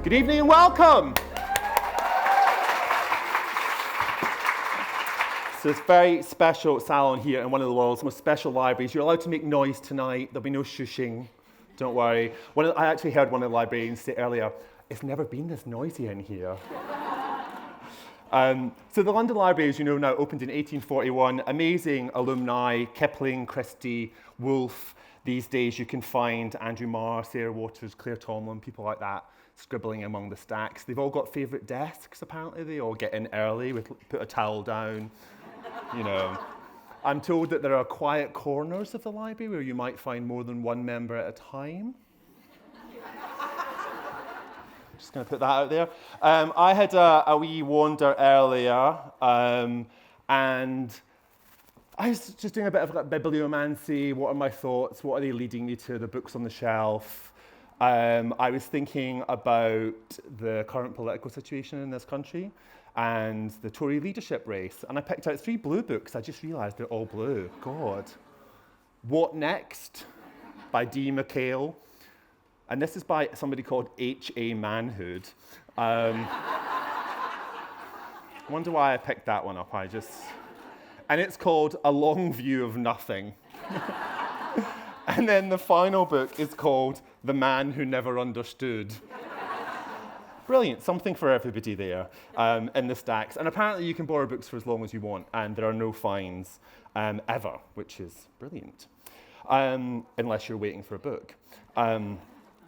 Good evening and welcome. So it's a very special salon here in one of the world's most special libraries. You're allowed to make noise tonight. There'll be no shushing. Don't worry. I actually heard one of the librarians say earlier, it's never been this noisy in here. So the London Library, as you know now, opened in 1841. Amazing alumni, Kipling, Christie, Woolf. These days you can find Andrew Marr, Sarah Waters, Claire Tomlin, people like that, scribbling among the stacks. They've all got favourite desks, apparently. They all get in early, put a towel down, you know. I'm told that there are quiet corners of the library where you might find more than one member at a time. Just going to put that out there. I had a wee wander earlier, and I was just doing a bit of like bibliomancy. What are my thoughts? What are they leading me to? The books on the shelf. I was thinking about the current political situation in this country and the Tory leadership race. And I picked out 3 blue books. I just realised they're all blue. God. What Next? By D. McHale. And this is by somebody called H.A. Manhood. I wonder why I picked that one up. And it's called A Long View of Nothing. And then the final book is called The Man Who Never Understood. Brilliant, something for everybody there in the stacks. And apparently you can borrow books for as long as you want, and there are no fines ever, which is brilliant, unless you're waiting for a book, in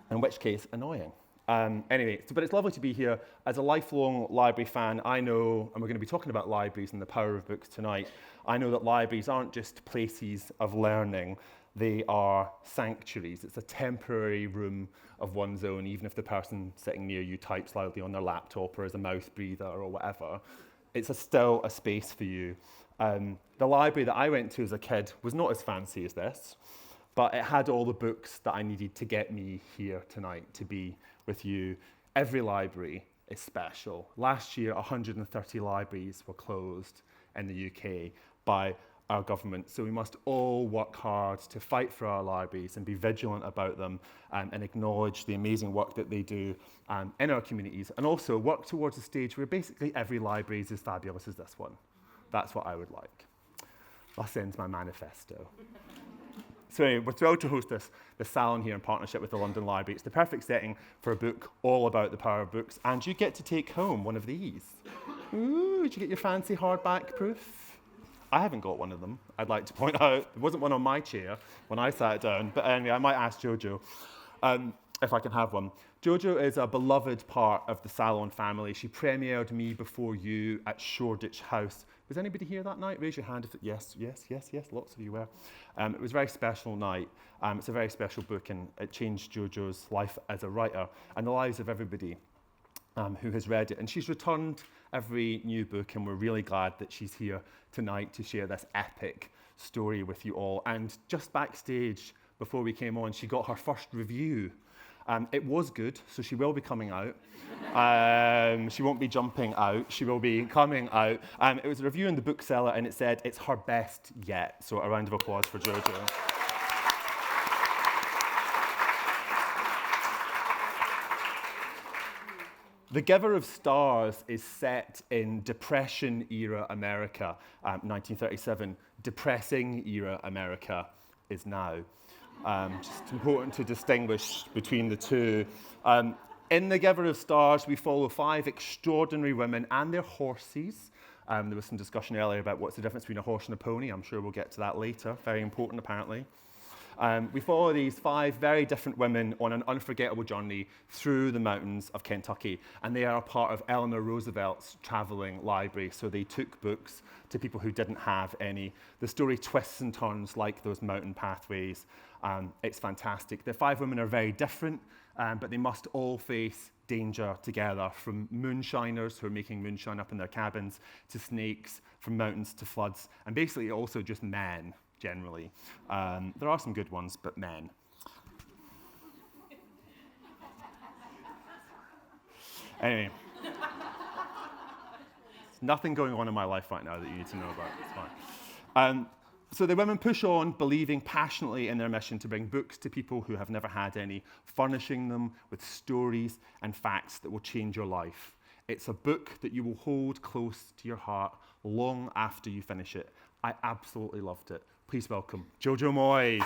which case, annoying. Anyway, but it's lovely to be here. As a lifelong library fan, I know, and we're going to be talking about libraries and the power of books tonight, I know that libraries aren't just places of learning, they are sanctuaries. It's a temporary room of one's own, even if the person sitting near you types loudly on their laptop or is a mouth breather or whatever. It's still a space for you. The library that I went to as a kid was not as fancy as this, but it had all the books that I needed to get me here tonight to be with you. Every library is special. Last year, 130 libraries were closed in the UK by our government, so we must all work hard to fight for our libraries and be vigilant about them and acknowledge the amazing work that they do in our communities, and also work towards a stage where basically every library is as fabulous as this one. That's what I would like. That ends my manifesto. So anyway, we're thrilled to host this salon here in partnership with the London Library. It's the perfect setting for a book all about the power of books, and you get to take home one of these. Ooh, did you get your fancy hardback proof? I haven't got one of them, I'd like to point out. There wasn't one on my chair when I sat down, but anyway, I might ask Jojo if I can have one. Jojo is a beloved part of the Salon family. She premiered Me Before You at Shoreditch House. Was anybody here that night? Raise your hand if yes, lots of you were. It was a very special night. It's a very special book, and it changed Jojo's life as a writer and the lives of everybody who has read it. And she's returned every new book, and we're really glad that she's here tonight to share this epic story with you all. And just backstage, before we came on, she got her first review. It was good, so she will be coming out. She won't be jumping out, she will be coming out. It was a review in the bookseller, and it said it's her best yet. So a round of applause for Jojo. The Giver of Stars is set in Depression-era America, 1937. Depressing-era America is now. Just important to distinguish between the two. In The Giver of Stars, we follow 5 extraordinary women and their horses. There was some discussion earlier about what's the difference between a horse and a pony. I'm sure we'll get to that later. Very important, apparently. We follow these 5 very different women on an unforgettable journey through the mountains of Kentucky, and they are a part of Eleanor Roosevelt's traveling library, so they took books to people who didn't have any. The story twists and turns like those mountain pathways. It's fantastic. The 5 women are very different, but they must all face danger together, from moonshiners who are making moonshine up in their cabins, to snakes, from mountains to floods, and basically also just men. Generally. There are some good ones, but men. Anyway. There's nothing going on in my life right now that you need to know about. It's fine. So the women push on, believing passionately in their mission to bring books to people who have never had any, furnishing them with stories and facts that will change your life. It's a book that you will hold close to your heart long after you finish it. I absolutely loved it. Please welcome Jojo Moyes.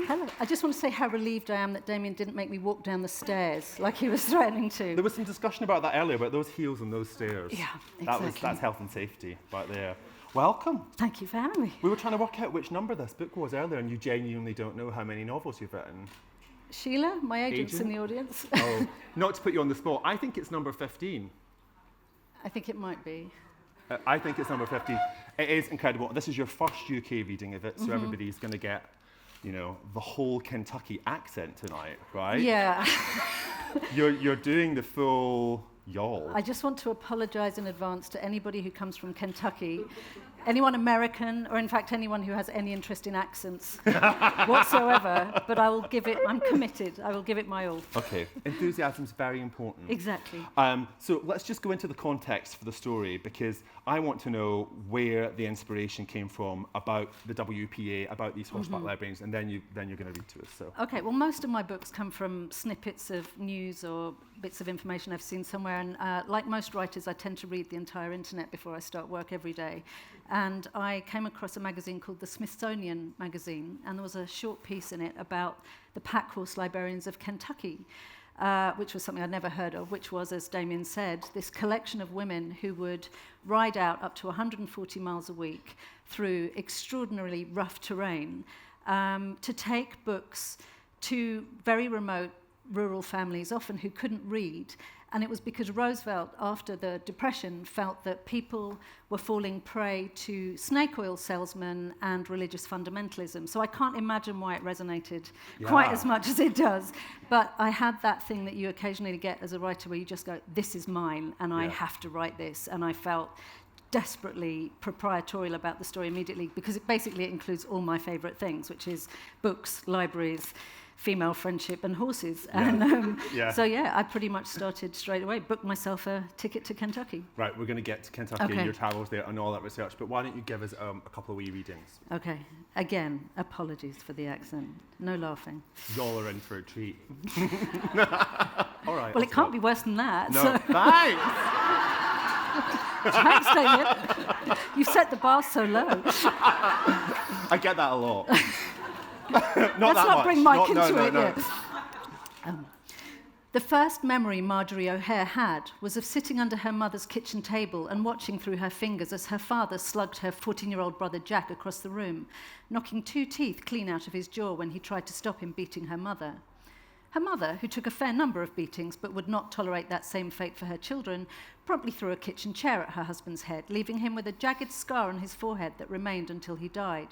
Hello. I just want to say how relieved I am that Damian didn't make me walk down the stairs like he was threatening to. There was some discussion about that earlier, about those heels and those stairs. Yeah, exactly. That's health and safety right there. Welcome. Thank you for having me. We were trying to work out which number this book was earlier, and you genuinely don't know how many novels you've written. Sheila, my agent's in the audience. Oh, not to put you on the spot, I think it's number 15. I think it might be. I think it's number 15. It is incredible. This is your first UK reading of it, so everybody's going to get, you know, the whole Kentucky accent tonight, right? Yeah. You're doing the full y'all. I just want to apologise in advance to anybody who comes from Kentucky, anyone American, or in fact anyone who has any interest in accents whatsoever, but I'm committed, I will give it my all. Okay, enthusiasm's very important. Exactly. So let's just go into the context for the story, because I want to know where the inspiration came from about the WPA, about these horseback librarians, and then you're going to read to us. So. Okay, well, most of my books come from snippets of news or bits of information I've seen somewhere, and like most writers, I tend to read the entire internet before I start work every day. And I came across a magazine called the Smithsonian Magazine, and there was a short piece in it about the pack horse librarians of Kentucky, which was something I'd never heard of, which was, as Damian said, this collection of women who would ride out up to 140 miles a week through extraordinarily rough terrain to take books to very remote rural families, often who couldn't read. And it was because Roosevelt, after the Depression, felt that people were falling prey to snake oil salesmen and religious fundamentalism. So I can't imagine why it resonated quite as much as it does. But I had that thing that you occasionally get as a writer where you just go, this is mine, and I have to write this. And I felt desperately proprietorial about the story immediately, because it basically includes all my favourite things, which is books, libraries, female friendship and horses. And so I pretty much started straight away, booked myself a ticket to Kentucky. Right, we're going to get to Kentucky and your travels there and all that research, but why don't you give us a couple of wee readings? Okay, again, apologies for the accent. No laughing. Y'all are in for a treat. All right. Well, it can't be worse than that. No, so. Thanks! Thanks, David. You set the bar so low. I get that a lot. Let's not bring Mike into it. No. The first memory Margery O'Hare had was of sitting under her mother's kitchen table and watching through her fingers as her father slugged her 14-year-old brother Jack across the room, knocking 2 teeth clean out of his jaw when he tried to stop him beating her mother. Her mother, who took a fair number of beatings but would not tolerate that same fate for her children, promptly threw a kitchen chair at her husband's head, leaving him with a jagged scar on his forehead that remained until he died.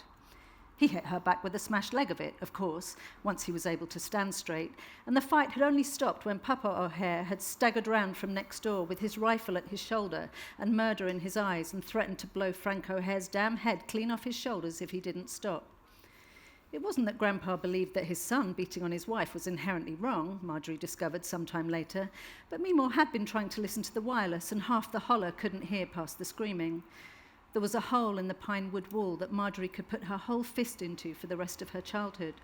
He hit her back with a smashed leg of it, of course, once he was able to stand straight, and the fight had only stopped when Papa O'Hare had staggered round from next door with his rifle at his shoulder and murder in his eyes and threatened to blow Frank O'Hare's damn head clean off his shoulders if he didn't stop. It wasn't that Grandpa believed that his son beating on his wife was inherently wrong, Margery discovered some time later, but Meemaw had been trying to listen to the wireless and half the holler couldn't hear past the screaming. There was a hole in the pine wood wall that Margery could put her whole fist into for the rest of her childhood.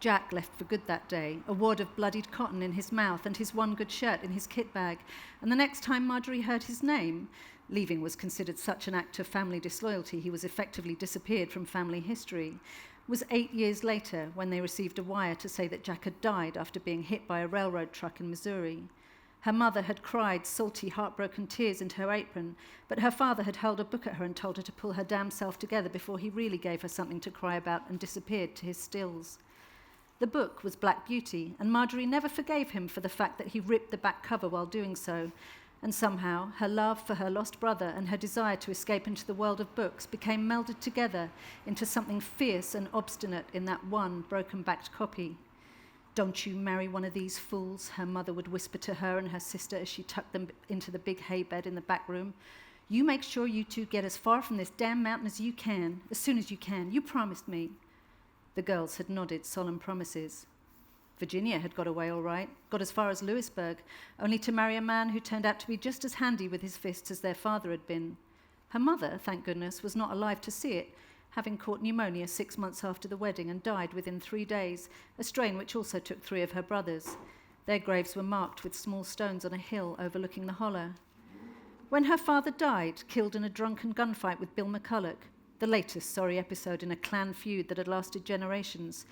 Jack left for good that day, a wad of bloodied cotton in his mouth and his one good shirt in his kit bag, and the next time Margery heard his name, leaving was considered such an act of family disloyalty he was effectively disappeared from family history, was 8 years later when they received a wire to say that Jack had died after being hit by a railroad truck in Missouri. Her mother had cried salty, heartbroken tears into her apron, but her father had held a book at her and told her to pull her damn self together before he really gave her something to cry about and disappeared to his stills. The book was Black Beauty, and Margery never forgave him for the fact that he ripped the back cover while doing so, and somehow her love for her lost brother and her desire to escape into the world of books became melded together into something fierce and obstinate in that one broken-backed copy. "Don't you marry one of these fools," her mother would whisper to her and her sister as she tucked them into the big hay bed in the back room. You make sure you two get as far from this damn mountain as you can, as soon as you can. You promised me. The girls had nodded solemn promises. Virginia had got away all right, got as far as Louisburg, only to marry a man who turned out to be just as handy with his fists as their father had been. Her mother, thank goodness, was not alive to see it, having caught pneumonia 6 months after the wedding and died within 3 days, a strain which also took 3 of her brothers. Their graves were marked with small stones on a hill overlooking the hollow. When her father died, killed in a drunken gunfight with Bill McCulloch, the latest sorry episode in a clan feud that had lasted generations,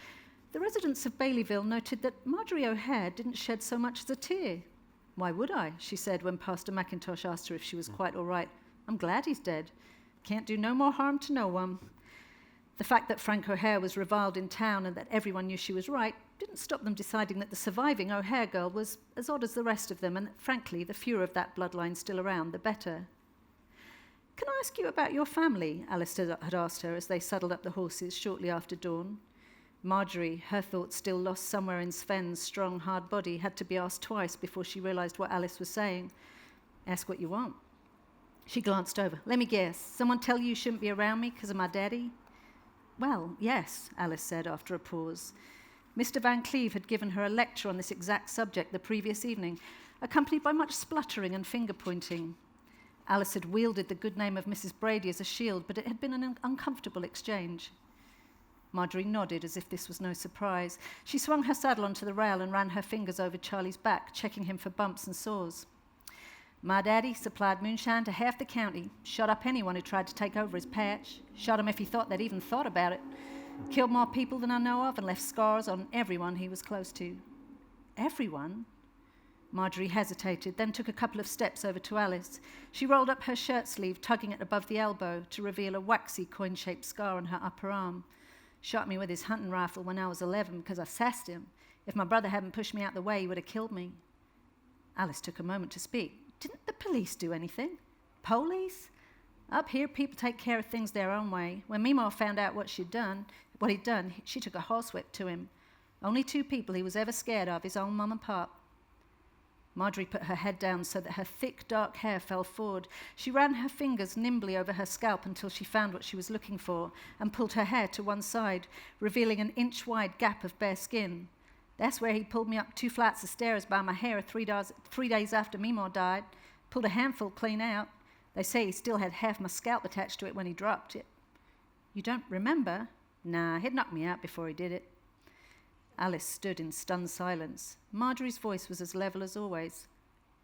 the residents of Baileyville noted that Margery O'Hare didn't shed so much as a tear. "Why would I?" she said when Pastor McIntosh asked her if she was quite all right. "I'm glad he's dead. Can't do no more harm to no one." The fact that Frank O'Hare was reviled in town and that everyone knew she was right didn't stop them deciding that the surviving O'Hare girl was as odd as the rest of them, and that, frankly, the fewer of that bloodline still around, the better. "Can I ask you about your family?" Alice had asked her as they saddled up the horses shortly after dawn. Margery, her thoughts still lost somewhere in Sven's strong, hard body, had to be asked twice before she realised what Alice was saying. "Ask what you want." She glanced over. "Let me guess. Someone tell you shouldn't be around me because of my daddy?" "Well, yes," Alice said after a pause. Mr. Van Cleve had given her a lecture on this exact subject the previous evening, accompanied by much spluttering and finger-pointing. Alice had wielded the good name of Mrs. Brady as a shield, but it had been an uncomfortable exchange. Margery nodded as if this was no surprise. She swung her saddle onto the rail and ran her fingers over Charlie's back, checking him for bumps and sores. "My daddy supplied moonshine to half the county, shot up anyone who tried to take over his patch, shot him if he thought they'd even thought about it, killed more people than I know of, and left scars on everyone he was close to." "Everyone?" Margery hesitated, then took a couple of steps over to Alice. She rolled up her shirt sleeve, tugging it above the elbow to reveal a waxy coin-shaped scar on her upper arm. "Shot me with his hunting rifle when I was 11 because I sassed him. If my brother hadn't pushed me out the way, he would have killed me." Alice took a moment to speak. "Didn't the police do anything?" "Police? Up here, people take care of things their own way. When Meemaw found out what he'd done, she took a horsewhip to him. Only 2 people he was ever scared of, his own mum and pop." Margery put her head down so that her thick, dark hair fell forward. She ran her fingers nimbly over her scalp until she found what she was looking for and pulled her hair to one side, revealing an inch-wide gap of bare skin. "That's where he pulled me up 2 flights of stairs by my hair 3 days after Meemaw died. Pulled a handful clean out. They say he still had half my scalp attached to it when he dropped it." "You don't remember?" "Nah, he'd knocked me out before he did it." Alice stood in stunned silence. Margery's voice was as level as always.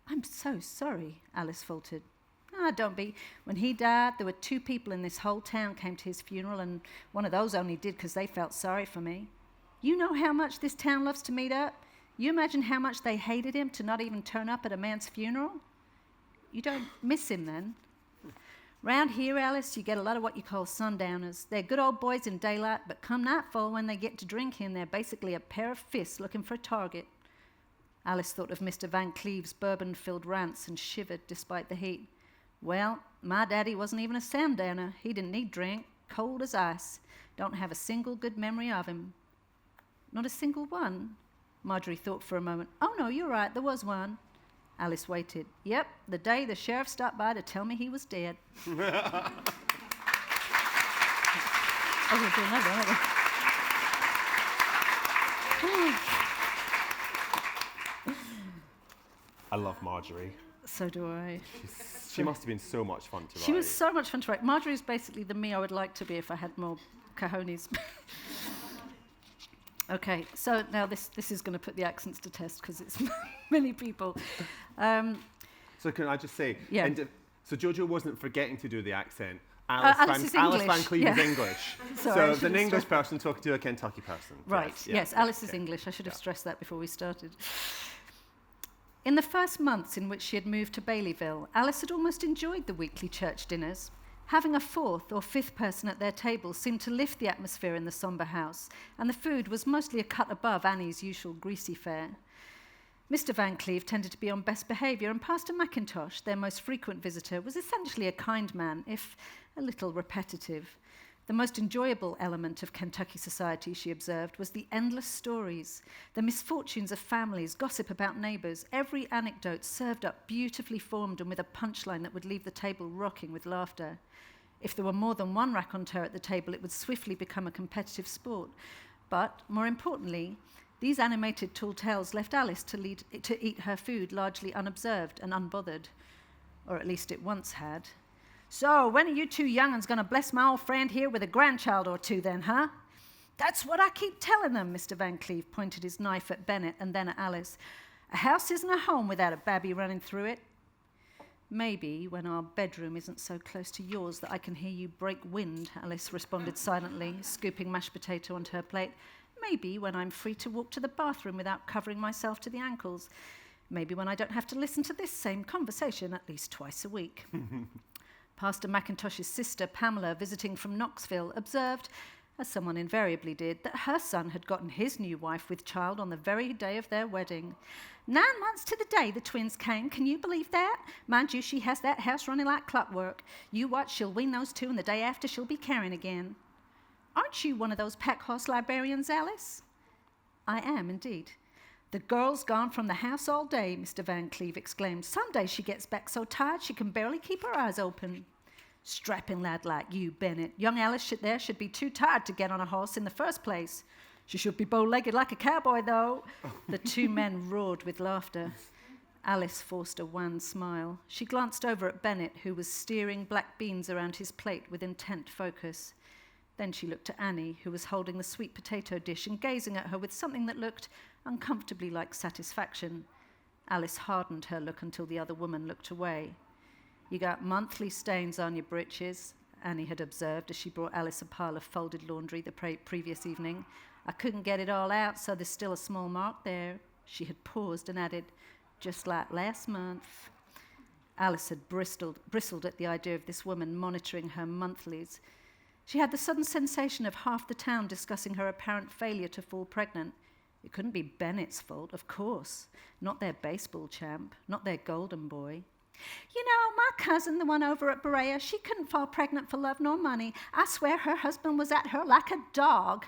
"I'm so sorry," Alice faltered. Don't be. When he died, there were 2 people in this whole town came to his funeral, and one of those only did because they felt sorry for me. You know how much this town loves to meet up? You imagine how much they hated him to not even turn up at a man's funeral? You don't miss him then? Round here, Alice, you get a lot of what you call sundowners. They're good old boys in daylight, but come nightfall, when they get to drinking, they're basically a pair of fists looking for a target. Alice thought of Mr. Van Cleve's bourbon-filled rants and shivered despite the heat. Well, my daddy wasn't even a sundowner. He didn't need drink, cold as ice. Don't have a single good memory of him. Not a single one? Margery thought for a moment. Oh, no, you're right, there was one. Alice waited. Yep, the day the sheriff stopped by to tell me he was dead. We're doing that. I love Margery. So do I. She must have been so much fun to write. She was so much fun to write. Margery is basically the me I would like to be if I had more cojones. Okay, so now this is going to put the accents to test because it's many people. So can I just say, yeah. So Jojo wasn't forgetting to do the accent. Alice Van Cleve is yeah. English. Sorry, so it's an English person talking to a Kentucky person. Right, yes, Alice is English. I should have stressed that before we started. In the first months in which she had moved to Baileyville, Alice had almost enjoyed the weekly church dinners. Having a 4th or 5th person at their table seemed to lift the atmosphere in the sombre house, and the food was mostly a cut above Annie's usual greasy fare. Mr. Van Cleve tended to be on best behaviour, and Pastor McIntosh, their most frequent visitor, was essentially a kind man, if a little repetitive. The most enjoyable element of Kentucky society, she observed, was the endless stories, the misfortunes of families, gossip about neighbours, every anecdote served up beautifully formed and with a punchline that would leave the table rocking with laughter. If there were more than one raconteur at the table, it would swiftly become a competitive sport. But, more importantly, these animated tall tales left Alice to eat her food largely unobserved and unbothered, or at least it once had. "So, when are you two young'uns going to bless my old friend here with a grandchild or two then, huh?" "That's what I keep telling them," Mr. Van Cleve pointed his knife at Bennett and then at Alice. "A house isn't a home without a babby running through it." "Maybe when our bedroom isn't so close to yours that I can hear you break wind," Alice responded silently, scooping mashed potato onto her plate. "Maybe when I'm free to walk to the bathroom without covering myself to the ankles. Maybe when I don't have to listen to this same conversation at least twice a week." Pastor McIntosh's sister, Pamela, visiting from Knoxville, observed, as someone invariably did, that her son had gotten his new wife with child on the very day of their wedding. 9 months to the day the twins came. Can you believe that? Mind you, she has that house running like clockwork. You watch, she'll wean those two, and the day after she'll be carrying again. Aren't you one of those pack horse librarians, Alice? I am, indeed. The girl's gone from the house all day, Mr. Van Cleve exclaimed. Some days she gets back so tired she can barely keep her eyes open. Strapping lad like you, Bennett. Young Alice should be too tired to get on a horse in the first place. She should be bow-legged like a cowboy, though. The two men roared with laughter. Alice forced a wan smile. She glanced over at Bennett, who was steering black beans around his plate with intent focus. Then she looked at Annie, who was holding the sweet potato dish and gazing at her with something that looked uncomfortably like satisfaction. Alice hardened her look until the other woman looked away. "You got monthly stains on your breeches," Annie had observed as she brought Alice a pile of folded laundry the previous evening. "I couldn't get it all out, so there's still a small mark there." She had paused and added, "Just like last month." Alice had bristled at the idea of this woman monitoring her monthlies. She had the sudden sensation of half the town discussing her apparent failure to fall pregnant. It couldn't be Bennett's fault, of course. Not their baseball champ, not their golden boy. "You know, my cousin, the one over at Berea, she couldn't fall pregnant for love nor money. I swear her husband was at her like a dog.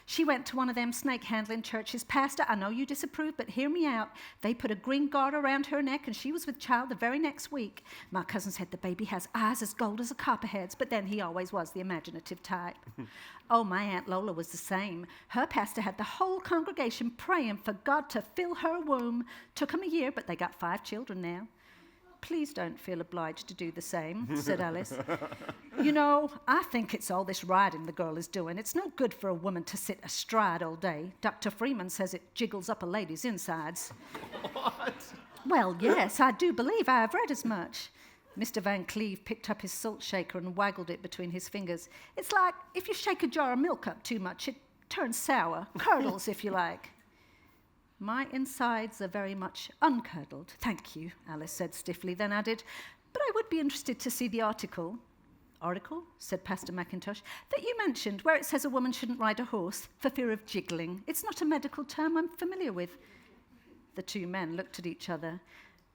She went to one of them snake-handling churches. Pastor, I know you disapprove, but hear me out. They put a green garter around her neck, and she was with child the very next week. My cousin said the baby has eyes as gold as a copperhead's, but then he always was the imaginative type. Oh, my Aunt Lola was the same. Her pastor had the whole congregation praying for God to fill her womb. Took 'em a year, but they got 5 children now." "Please don't feel obliged to do the same," said Alice. "You know, I think it's all this riding the girl is doing. It's no good for a woman to sit astride all day. Dr. Freeman says it jiggles up a lady's insides." What? "Well, yes, I do believe I have read as much." Mr. Van Cleve picked up his salt shaker and waggled it between his fingers. "It's like if you shake a jar of milk up too much, it turns sour. Curdles, if you like." "My insides are very much uncurdled, thank you," Alice said stiffly, then added, "But I would be interested to see the article." "Article?" said Pastor McIntosh. "That you mentioned, where it says a woman shouldn't ride a horse for fear of jiggling. It's not a medical term I'm familiar with." The two men looked at each other.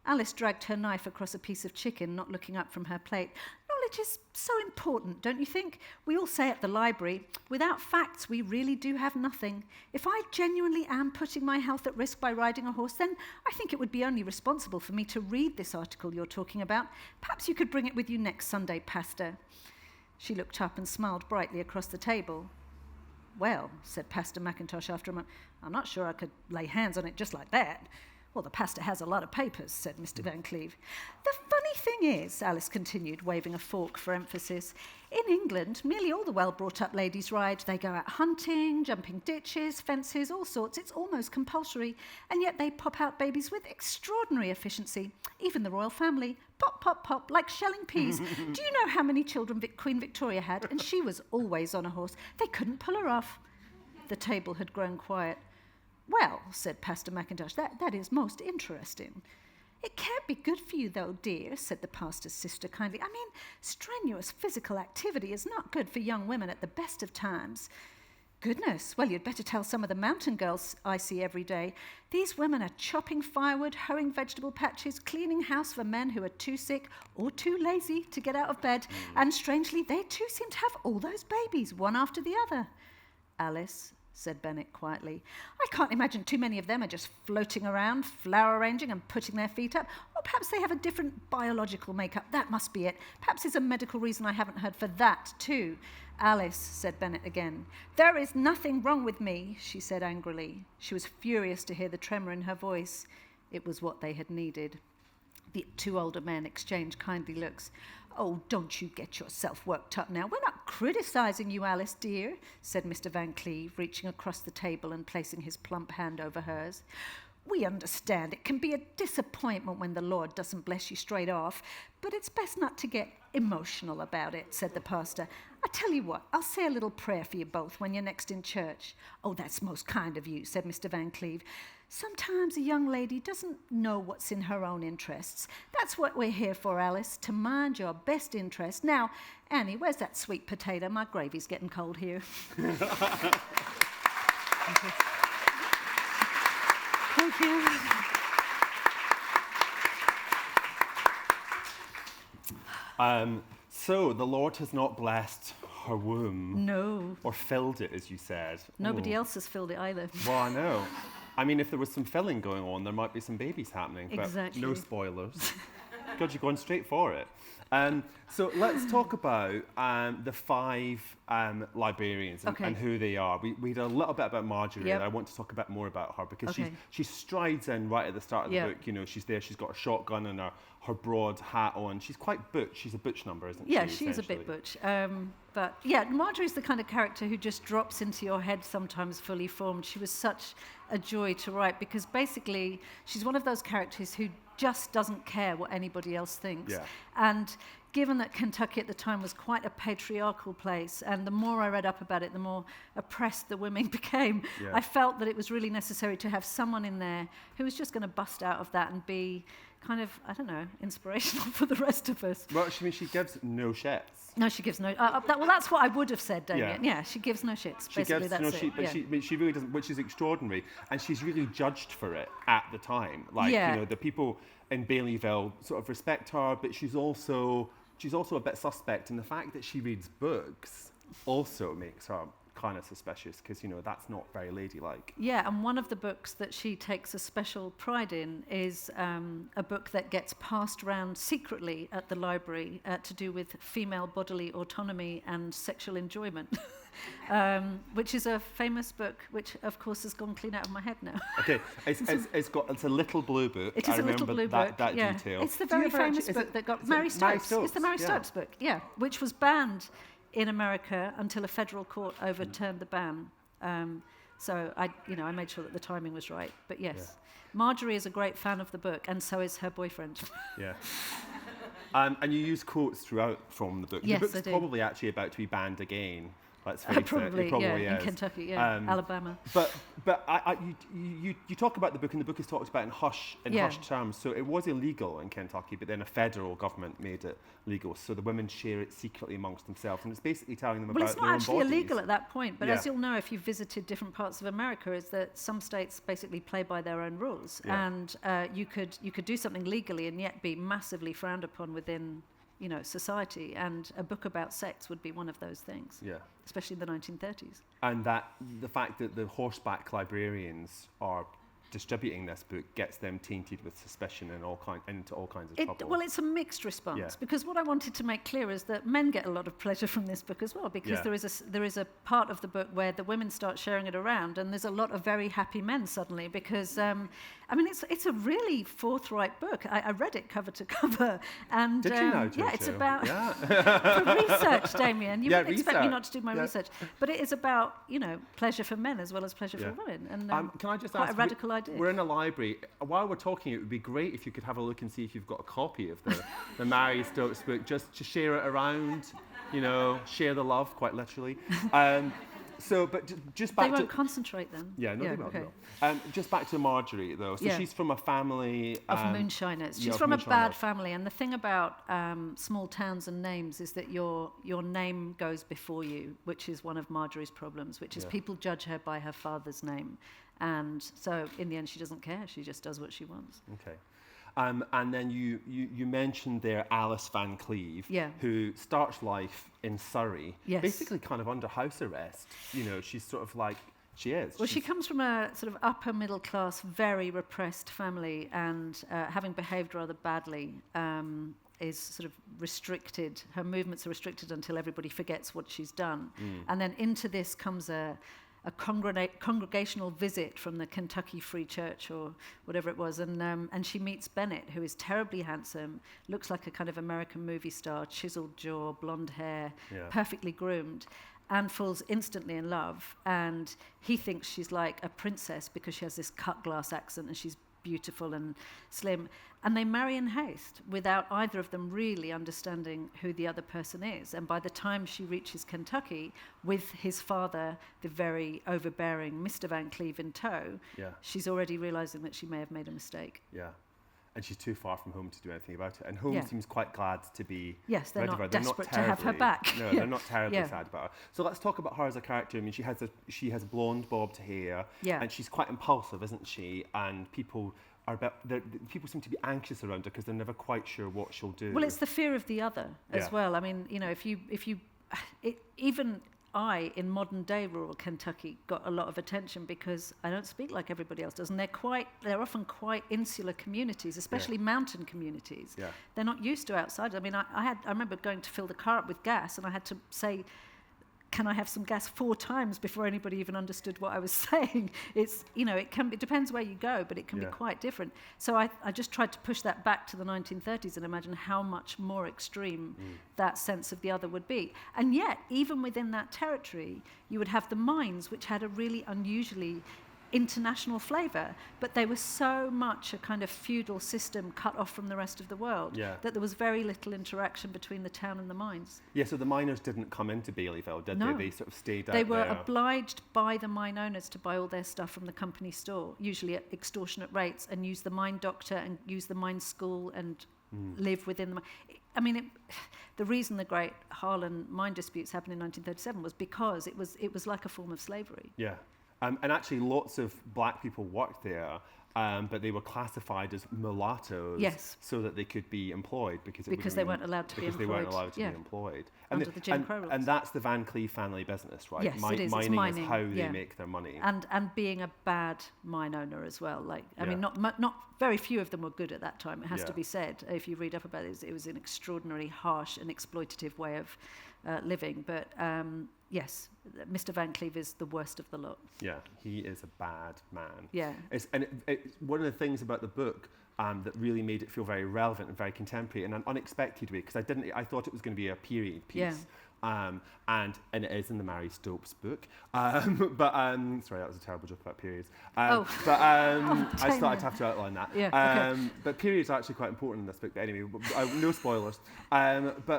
Alice dragged her knife across a piece of chicken, not looking up from her plate. "Knowledge is so important, don't you think? We all say at the library, without facts we really do have nothing. If I genuinely am putting my health at risk by riding a horse, then I think it would be only responsible for me to read this article you're talking about. Perhaps you could bring it with you next Sunday, Pastor." She looked up and smiled brightly across the table. "Well," said Pastor McIntosh after a moment, "I'm not sure I could lay hands on it just like that." "Well, the pastor has a lot of papers," said Mr. Van Cleve. "The funny thing is," Alice continued, waving a fork for emphasis, "in England, nearly all the well-brought-up ladies ride. They go out hunting, jumping ditches, fences, all sorts. It's almost compulsory. And yet they pop out babies with extraordinary efficiency. Even the royal family. Pop, pop, pop, like shelling peas. Do you know how many children Queen Victoria had? And she was always on a horse. They couldn't pull her off." The table had grown quiet. "Well," said Pastor McIntosh, that is most interesting." "It can't be good for you, though, dear," said the pastor's sister kindly. "I mean, strenuous physical activity is not good for young women at the best of times." Goodness, well, you'd better tell some of the mountain girls I see every day. These women are chopping firewood, hoeing vegetable patches, cleaning house for men who are too sick or too lazy to get out of bed. And strangely, they too seem to have all those babies, one after the other. Alice, said Bennett quietly, I can't imagine too many of them are just floating around, flower arranging and putting their feet up. Or perhaps they have a different biological makeup. That must be it. Perhaps there's a medical reason I haven't heard for that, too. Alice, said Bennett again. There is nothing wrong with me, she said angrily. She was furious to hear the tremor in her voice. It was what they had needed. The two older men exchanged kindly looks. Oh, don't you get yourself worked up now. We're not criticising you, Alice, dear, said Mr. Van Cleve, reaching across the table and placing his plump hand over hers. We understand it can be a disappointment when the Lord doesn't bless you straight off, but it's best not to get emotional about it, said the pastor. I tell you what, I'll say a little prayer for you both when you're next in church. Oh, that's most kind of you, said Mr. Van Cleve. Sometimes a young lady doesn't know what's in her own interests. That's what we're here for, Alice, to mind your best interest. Now, Annie, where's that sweet potato? My gravy's getting cold here. Thank you. So the Lord has not blessed her womb. No. Or filled it, as you said. Nobody else has filled it either. Well, I know. I mean, if there was some filling going on, there might be some babies happening. Exactly. But no spoilers. God, you're going straight for it. So let's talk about the five librarians and who they are. We had a little bit about Margery, and I want to talk a bit more about her because she strides in right at the start of the book. You know, she's there, she's got a shotgun and her broad hat on. She's quite butch. She's a butch number, isn't she? Yeah, she's a bit butch. But yeah, Margery's the kind of character who just drops into your head sometimes fully formed. She was such a joy to write because basically she's one of those characters who just doesn't care what anybody else thinks. Yeah. And given that Kentucky at the time was quite a patriarchal place, and the more I read up about it, the more oppressed the women became, I felt that it was really necessary to have someone in there who was just going to bust out of that and be kind of, I don't know, inspirational for the rest of us. Well, she gives no shits. No, she gives no... well, that's what I would have said, Damian. Yeah, she gives no shits. Basically, that's it. But she really doesn't, which is extraordinary. And she's really judged for it at the time. Like, you know, the people in Baileyville sort of respect her, but she's also a bit suspect. And the fact that she reads books also makes her kind of suspicious because, you know, that's not very ladylike. Yeah, and one of the books that she takes a special pride in is a book that gets passed around secretly at the library to do with female bodily autonomy and sexual enjoyment, which is a famous book, which of course has gone clean out of my head now. Okay, it's a little blue book. It is a little blue book. That detail. It's the very famous book that got Mary Stopes. It's the Mary Stopes book, which was banned in America until a federal court overturned the ban. So I made sure that the timing was right. But yes, Margery is a great fan of the book, and so is her boyfriend. Yeah. And you use quotes throughout from the book. Yes, the book's probably actually about to be banned again. Let's face probably, it probably is. In Kentucky, Alabama. But you talk about the book, and the book is talked about in hushed terms. So it was illegal in Kentucky, but then a federal government made it legal. So the women share it secretly amongst themselves, and it's basically telling them about their own bodies. Well, it's not actually illegal at that point, but as you'll know if you've visited different parts of America, is that some states basically play by their own rules, and you could do something legally and yet be massively frowned upon within society, and a book about sex would be one of those things. Yeah. Especially in the 1930s. And that the fact that the horseback librarians are distributing this book gets them tainted with suspicion and into all kinds of trouble. Well, it's a mixed response because what I wanted to make clear is that men get a lot of pleasure from this book as well, because there is a part of the book where the women start sharing it around, and there's a lot of very happy men suddenly because it's a really forthright book. I read it cover to cover, and did you know, Jojo? Yeah, it's about for research, Damien. You wouldn't expect me not to do my research, but it is about pleasure for men as well as pleasure for women, and can I just quite ask, a radical idea. We're in a library. While we're talking, it would be great if you could have a look and see if you've got a copy of the Mary Stopes book, just to share it around, share the love, quite literally. But just back They to... won't concentrate then. Yeah, no, they will. okay. They will. Just back to Margery, though. So she's from a family... Of moonshiners. She's of from a bad moonshiners. family, and the thing about small towns and names is that your name goes before you, which is one of Margery's problems, which is people judge her by her father's name. And so in the end, she doesn't care. She just does what she wants. Okay. And then you mentioned there Alice Van Cleve, who starts life in Surrey, basically kind of under house arrest. You know, she's sort of like, she is. Well, she comes from a sort of upper middle class, very repressed family, and having behaved rather badly, is sort of restricted. Her movements are restricted until everybody forgets what she's done. And then into this comes a congregational visit from the Kentucky Free Church or whatever it was, and she meets Bennett, who is terribly handsome, looks like a kind of American movie star, chiseled jaw, blonde hair, perfectly groomed, and falls instantly in love. And he thinks she's like a princess because she has this cut glass accent and she's beautiful and slim. And they marry in haste without either of them really understanding who the other person is. And by the time she reaches Kentucky with his father, the very overbearing Mr. Van Cleve in tow, she's already realizing that she may have made a mistake. Yeah. And she's too far from home to do anything about it. And home seems quite glad to be they're rid not of her. desperate to have her back. No, they're not terribly sad about her. So let's talk about her as a character. I mean, she has blonde bobbed hair, and she's quite impulsive, isn't she? And people seem to be anxious around her because they're never quite sure what she'll do. Well, it's the fear of the other as well. I mean, you know, even I, in modern day rural Kentucky, got a lot of attention because I don't speak like everybody else does, and they're often quite insular communities, especially mountain communities. Yeah. They're not used to outsiders. I mean, I remember going to fill the car up with gas, and I had to say, "Can I have some gas?" 4 times before anybody even understood what I was saying. It's, you know, it depends where you go, but it can be quite different. So I just tried to push that back to the 1930s and imagine how much more extreme that sense of the other would be. And yet, even within that territory, you would have the mines, which had a really unusually international flavour, but they were so much a kind of feudal system cut off from the rest of the world that there was very little interaction between the town and the mines. Yeah, so the miners didn't come into Baileyville, did they? They sort of stayed out there. They were obliged by the mine owners to buy all their stuff from the company store, usually at extortionate rates, and use the mine doctor and use the mine school and live within the mine. I mean, the reason the Great Harlan mine disputes happened in 1937 was because it was like a form of slavery. Yeah. And actually, lots of black people worked there, but they were classified as mulattoes so that they could be employed because they weren't allowed to be employed. Because they weren't allowed to be employed. Under the Jim Crow rules. And that's the Van Cleve family business, right? Yes, it is. Mining, it's mining is how they make their money. And being a bad mine owner as well. Like, I mean, not very few of them were good at that time. It has to be said. If you read up about it, it was an extraordinarily harsh and exploitative way of living. But yes, Mr. Van Cleve is the worst of the lot. Yeah, he is a bad man. Yeah. One of the things about the book that really made it feel very relevant and very contemporary in an unexpected way, because I thought it was going to be a period piece. And it is in the Mary Stopes book. Sorry, that was a terrible joke about periods. I just thought I'd have to outline that. But periods are actually quite important in this book. But anyway, no spoilers. The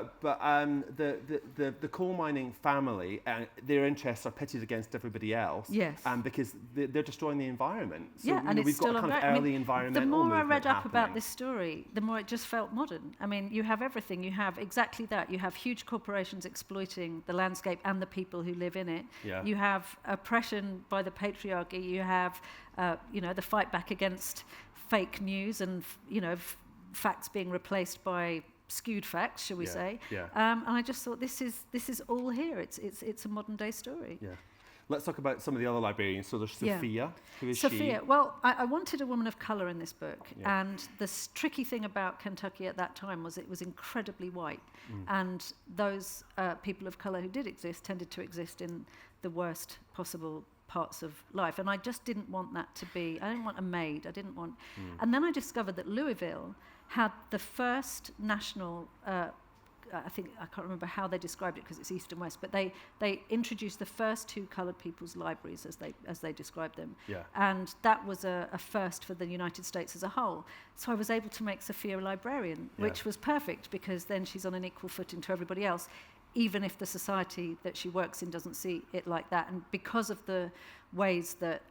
coal mining family, their interests are pitted against everybody else. Yes. Because they're destroying the environment. So, and we've got a kind of early environmental The more I movement read up happening. about this story, the more it just felt modern. I mean, you have everything. You have exactly that. You have huge corporations exploiting the landscape and the people who live in it. Yeah. You have oppression by the patriarchy. You have, the fight back against fake news and, facts being replaced by skewed facts, shall we say? Yeah. And I just thought this is all here. It's a modern day story. Yeah. Let's talk about some of the other librarians. So there's Sophia. Who is Sophia. she? Well, I wanted a woman of colour in this book. And the tricky thing about Kentucky at that time was it was incredibly white. And those people of colour who did exist tended to exist in the worst possible parts of life. And I just didn't want that to be, I didn't want a maid. I didn't want... And then I discovered that Louisville had the first national... I can't remember how they described it because it's East and West, but they introduced the first 2 coloured people's libraries as they described them. Yeah. And that was a first for the United States as a whole. So I was able to make Sophia a librarian, which was perfect because then she's on an equal footing to everybody else. even if the society that she works in doesn't see it like that. And because of the ways that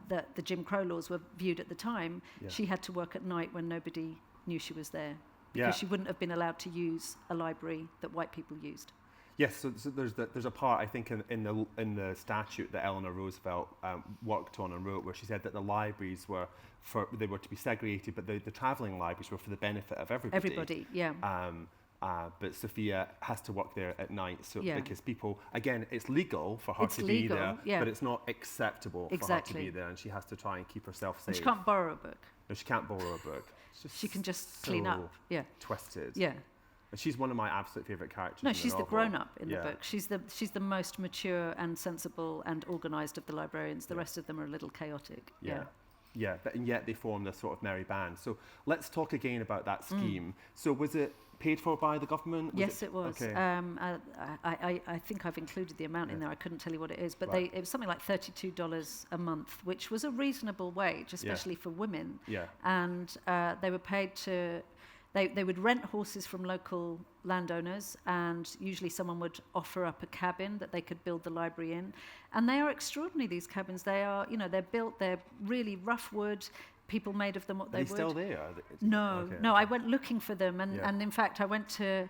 that the Jim Crow laws were viewed at the time, she had to work at night when nobody knew she was there, because she wouldn't have been allowed to use a library that white people used. Yes, so there's a part, I think, in the statute that Eleanor Roosevelt worked on and wrote, where she said that the libraries were to be segregated, but the travelling libraries were for the benefit of everybody. Everybody, yeah. But Sophia has to work there at night, so because people, again, it's legal for her to be there, but it's not acceptable for her to be there, and she has to try and keep herself safe. And she can't borrow a book. No, she can't borrow a book. She can just clean up. Yeah. Twisted. Yeah. And she's one of my absolute favourite characters. No, she's the grown-up in the book. She's the most mature and sensible and organised of the librarians. The rest of them are a little chaotic. Yeah, and yet they form this sort of merry band. So let's talk again about that scheme. So was it paid for by the government? Yes, it was. Okay. I think I've included the amount in there. I couldn't tell you what it is, but it was something like $32 a month, which was a reasonable wage, especially for women. Yeah. And they were paid to... They would rent horses from local landowners, and usually someone would offer up a cabin that they could build the library in. And they are extraordinary, these cabins. They are, they're built, they're really rough wood. People made of them what they would. Are they still there? No, I went looking for them, and in fact I went to...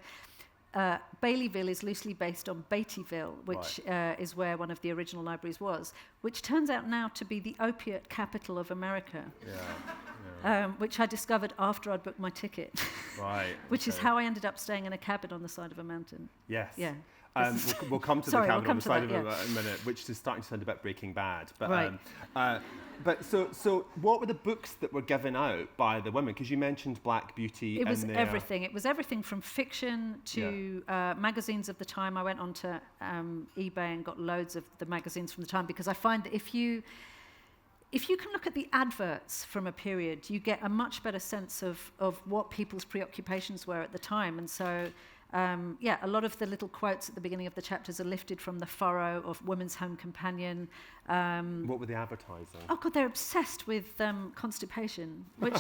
Baileyville is loosely based on Beattyville, which is where one of the original libraries was, which turns out now to be the opiate capital of America. Which I discovered after I'd booked my ticket. Right. Which is how I ended up staying in a cabin on the side of a mountain. Yes. Yeah. We'll come to the cabin on the side of it in a minute, which is starting to sound a bit Breaking Bad. But, but so what were the books that were given out by the women? Because you mentioned Black Beauty. It was everything. It was everything from fiction to magazines of the time. I went onto eBay and got loads of the magazines from the time, because I find that if you can look at the adverts from a period, you get a much better sense of what people's preoccupations were at the time. And so, a lot of the little quotes at the beginning of the chapters are lifted from the Furrow of Women's Home Companion. What were they advertising? Oh, God, they're obsessed with constipation, which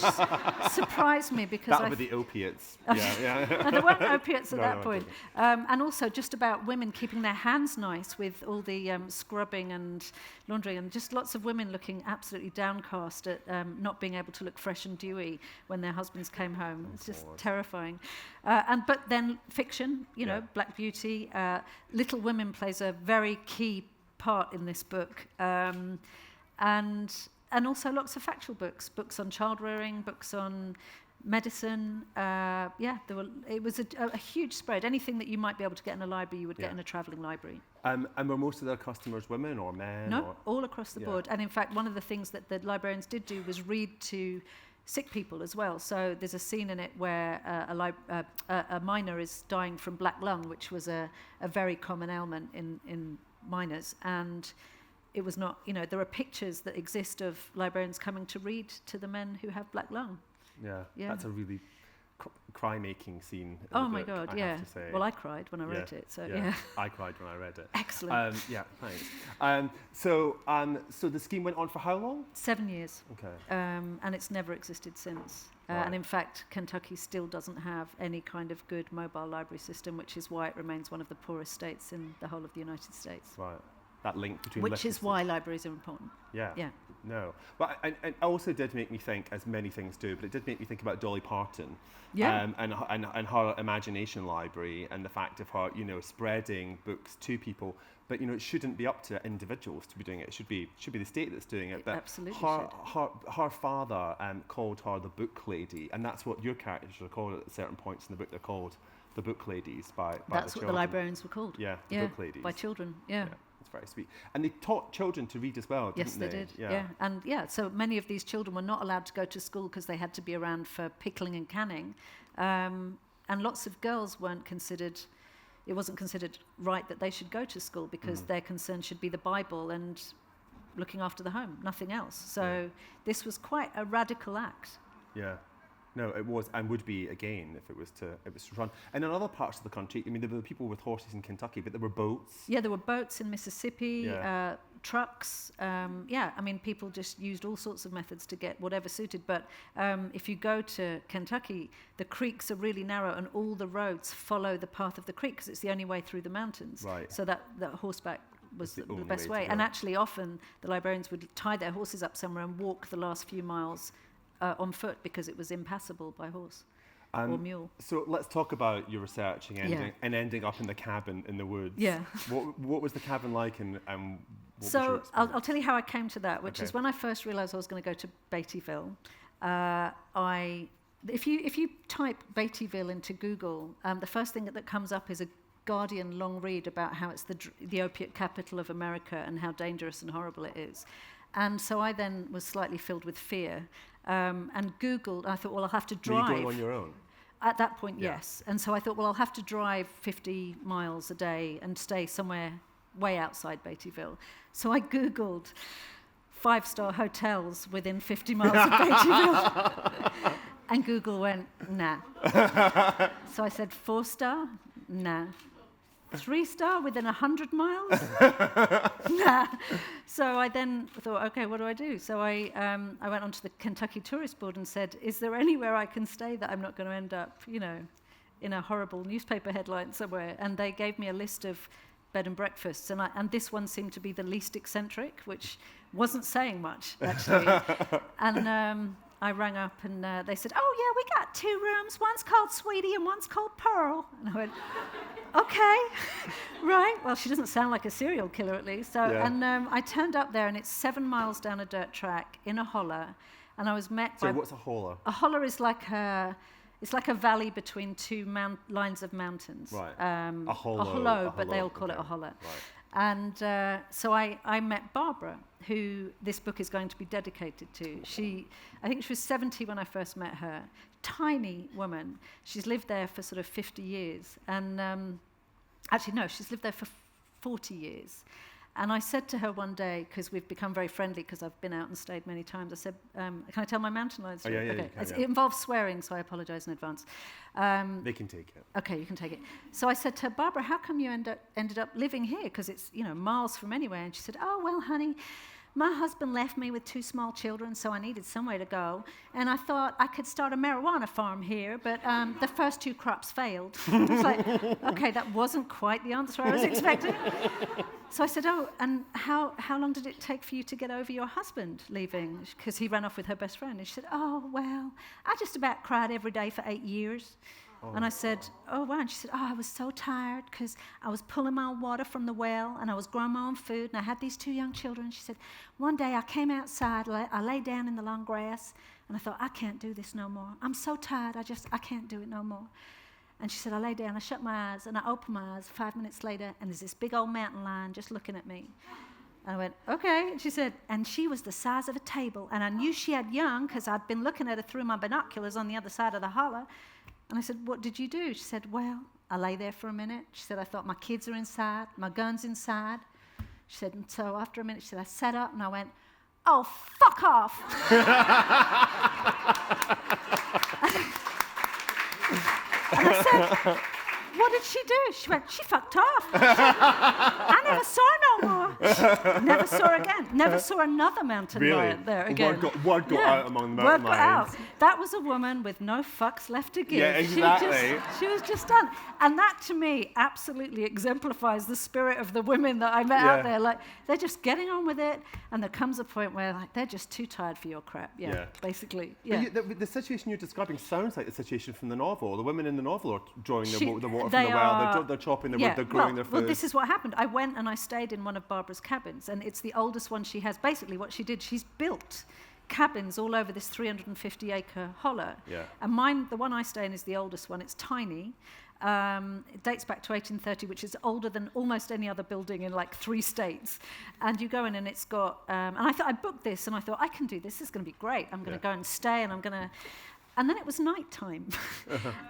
surprised me, because that would be the opiates. No, there weren't opiates at that point. And also just about women keeping their hands nice with all the scrubbing and laundry, and just lots of women looking absolutely downcast at not being able to look fresh and dewy when their husbands came home. It's just terrifying. But then fiction, Black Beauty. Little Women plays a very key part in this book, and also lots of factual books on child rearing, books on medicine. It was a huge spread. Anything that you might be able to get in a library, you would get in a travelling library. And were most of their customers women or men? No, all across the board. And in fact, one of the things that the librarians did do was read to sick people as well. So there's a scene in it where a miner is dying from black lung, which was a very common ailment in miners, and it was not, there are pictures that exist of librarians coming to read to the men who have black lung. Yeah. That's a really cry-making scene. Oh my God, I have to say. Well, I cried when I wrote it, so I cried when I read it. Excellent. Thanks. So the scheme went on for how long? 7 years. Okay. And it's never existed since. And in fact, Kentucky still doesn't have any kind of good mobile library system, which is why it remains one of the poorest states in the whole of the United States. Right. That link between which is why libraries are important. Yeah. No. But it also did make me think, as many things do, but it did make me think about Dolly Parton. Yeah. And her imagination library, and the fact of her, spreading books to people. But it shouldn't be up to individuals to be doing it. It should be the state that's doing it. But absolutely her father called her the book lady, and that's what your characters are called at certain points in the book. They're called the book ladies by that's the what children. The librarians were called. Yeah, the book ladies by children. Yeah. It's very sweet. And they taught children to read as well, didn't they? Yes, they did. Yeah. And so many of these children were not allowed to go to school because they had to be around for pickling and canning. And lots of girls weren't considered. It wasn't considered right that they should go to school because their concern should be the Bible and looking after the home, nothing else. So this was quite a radical act. Yeah. No, it was, and would be again if it was to run. And in other parts of the country, there were people with horses in Kentucky, but there were boats. Yeah, there were boats in Mississippi. trucks. People just used all sorts of methods to get whatever suited. But if you go to Kentucky, the creeks are really narrow, and all the roads follow the path of the creek because it's the only way through the mountains. Right. So that horseback was the best way way. And actually, often the librarians would tie their horses up somewhere and walk the last few miles on foot because it was impassable by horse. Or mule. So let's talk about your researching and ending up in the cabin in the woods. Yeah. What was the cabin like, and what was your experience? I'll tell you how I came to that, which is when I first realised I was going to go to Baileyville. If you type Baileyville into Google, the first thing that comes up is a Guardian long read about how it's the opiate capital of America and how dangerous and horrible it is. And so I then was slightly filled with fear and Googled. I thought, well, I'll have to drive. Were you going on your own? At that point, yes. And so I thought, well, I'll have to drive 50 miles a day and stay somewhere way outside Baileyville. So I Googled 5-star hotels within 50 miles of Baileyville. And Google went, nah. So I said, 4-star? Nah. 3-star within 100 miles? Nah. So I then thought, okay, what do I do? So I went onto the Kentucky Tourist Board and said, is there anywhere I can stay that I'm not going to end up, in a horrible newspaper headline somewhere? And they gave me a list of bed and breakfasts, and this one seemed to be the least eccentric, which wasn't saying much, actually. And I rang up and they said, oh, yeah, we got 2 rooms. One's called Sweetie and one's called Pearl. And I went, okay, right. Well, she doesn't sound like a serial killer, at least. So, And I turned up there, and it's 7 miles down a dirt track in a holler, and I was met by... So what's a holler? A holler is like a valley between 2 lines of mountains. Right. A hollow, but they all call it a holler. Right. And so I met Barbara, who this book is going to be dedicated to. I think she was 70 when I first met her. Tiny woman. She's lived there for sort of 50 years. And actually, no, she's lived there for 40 years. And I said to her one day, because we've become very friendly because I've been out and stayed many times, I said, can I tell my mountain lion story? Oh, yeah, okay. You can, It involves swearing, so I apologise in advance. They can take it. Okay, you can take it. So I said to her, Barbara, how come you ended up living here? Because it's, miles from anywhere. And she said, oh, well, honey, my husband left me with 2 small children, so I needed somewhere to go. And I thought I could start a marijuana farm here, but the first 2 crops failed. I was like, okay, that wasn't quite the answer I was expecting. So I said, oh, and how long did it take for you to get over your husband leaving? Because he ran off with her best friend. And she said, oh, well, I just about cried every day for 8 years. Oh. And I said, oh, wow. And she said, oh, I was so tired because I was pulling my own water from the well and I was growing my own food and I had these 2 young children. She said, one day I came outside, I lay down in the long grass and I thought, I can't do this no more. I'm so tired, I can't do it no more. And she said, I lay down, I shut my eyes and I opened my eyes 5 minutes later and there's this big old mountain lion just looking at me. And I went, okay. And she said, and she was the size of a table. And I knew she had young because I'd been looking at her through my binoculars on the other side of the holler. And I said, what did you do? She said, well, I lay there for a minute. She said, I thought my kids are inside, my gun's inside. She said, and so after a minute, she said, I sat up and I went, oh, fuck off. And I said, what did she do? She went, she fucked off. I never saw her no more. Never saw her again. Never saw another mountain lion there again. Word got out among the mountain lions. That was a woman with no fucks left to give. Yeah, exactly. She was just done. And that, to me, absolutely exemplifies the spirit of the women that I met out there. Like, they're just getting on with it, and there comes a point where, like, they're just too tired for your crap. Basically. Yeah. But the situation you're describing sounds like the situation from the novel. The women in the novel are drawing the water from the well. They're chopping the wood. They're growing their food. Well, this is what happened. I went and I stayed in one of Barbara's cabins, and it's the oldest one she has. Basically, what she did, she's built cabins all over this 350-acre holler. Yeah. And mine, the one I stay in, is the oldest one. It's tiny. It dates back to 1830, which is older than almost any other building in like 3 states. And you go in and it's got, and I booked this and I thought, I can do this. This is going to be great. I'm going to go and stay and I'm going to, and then it was nighttime.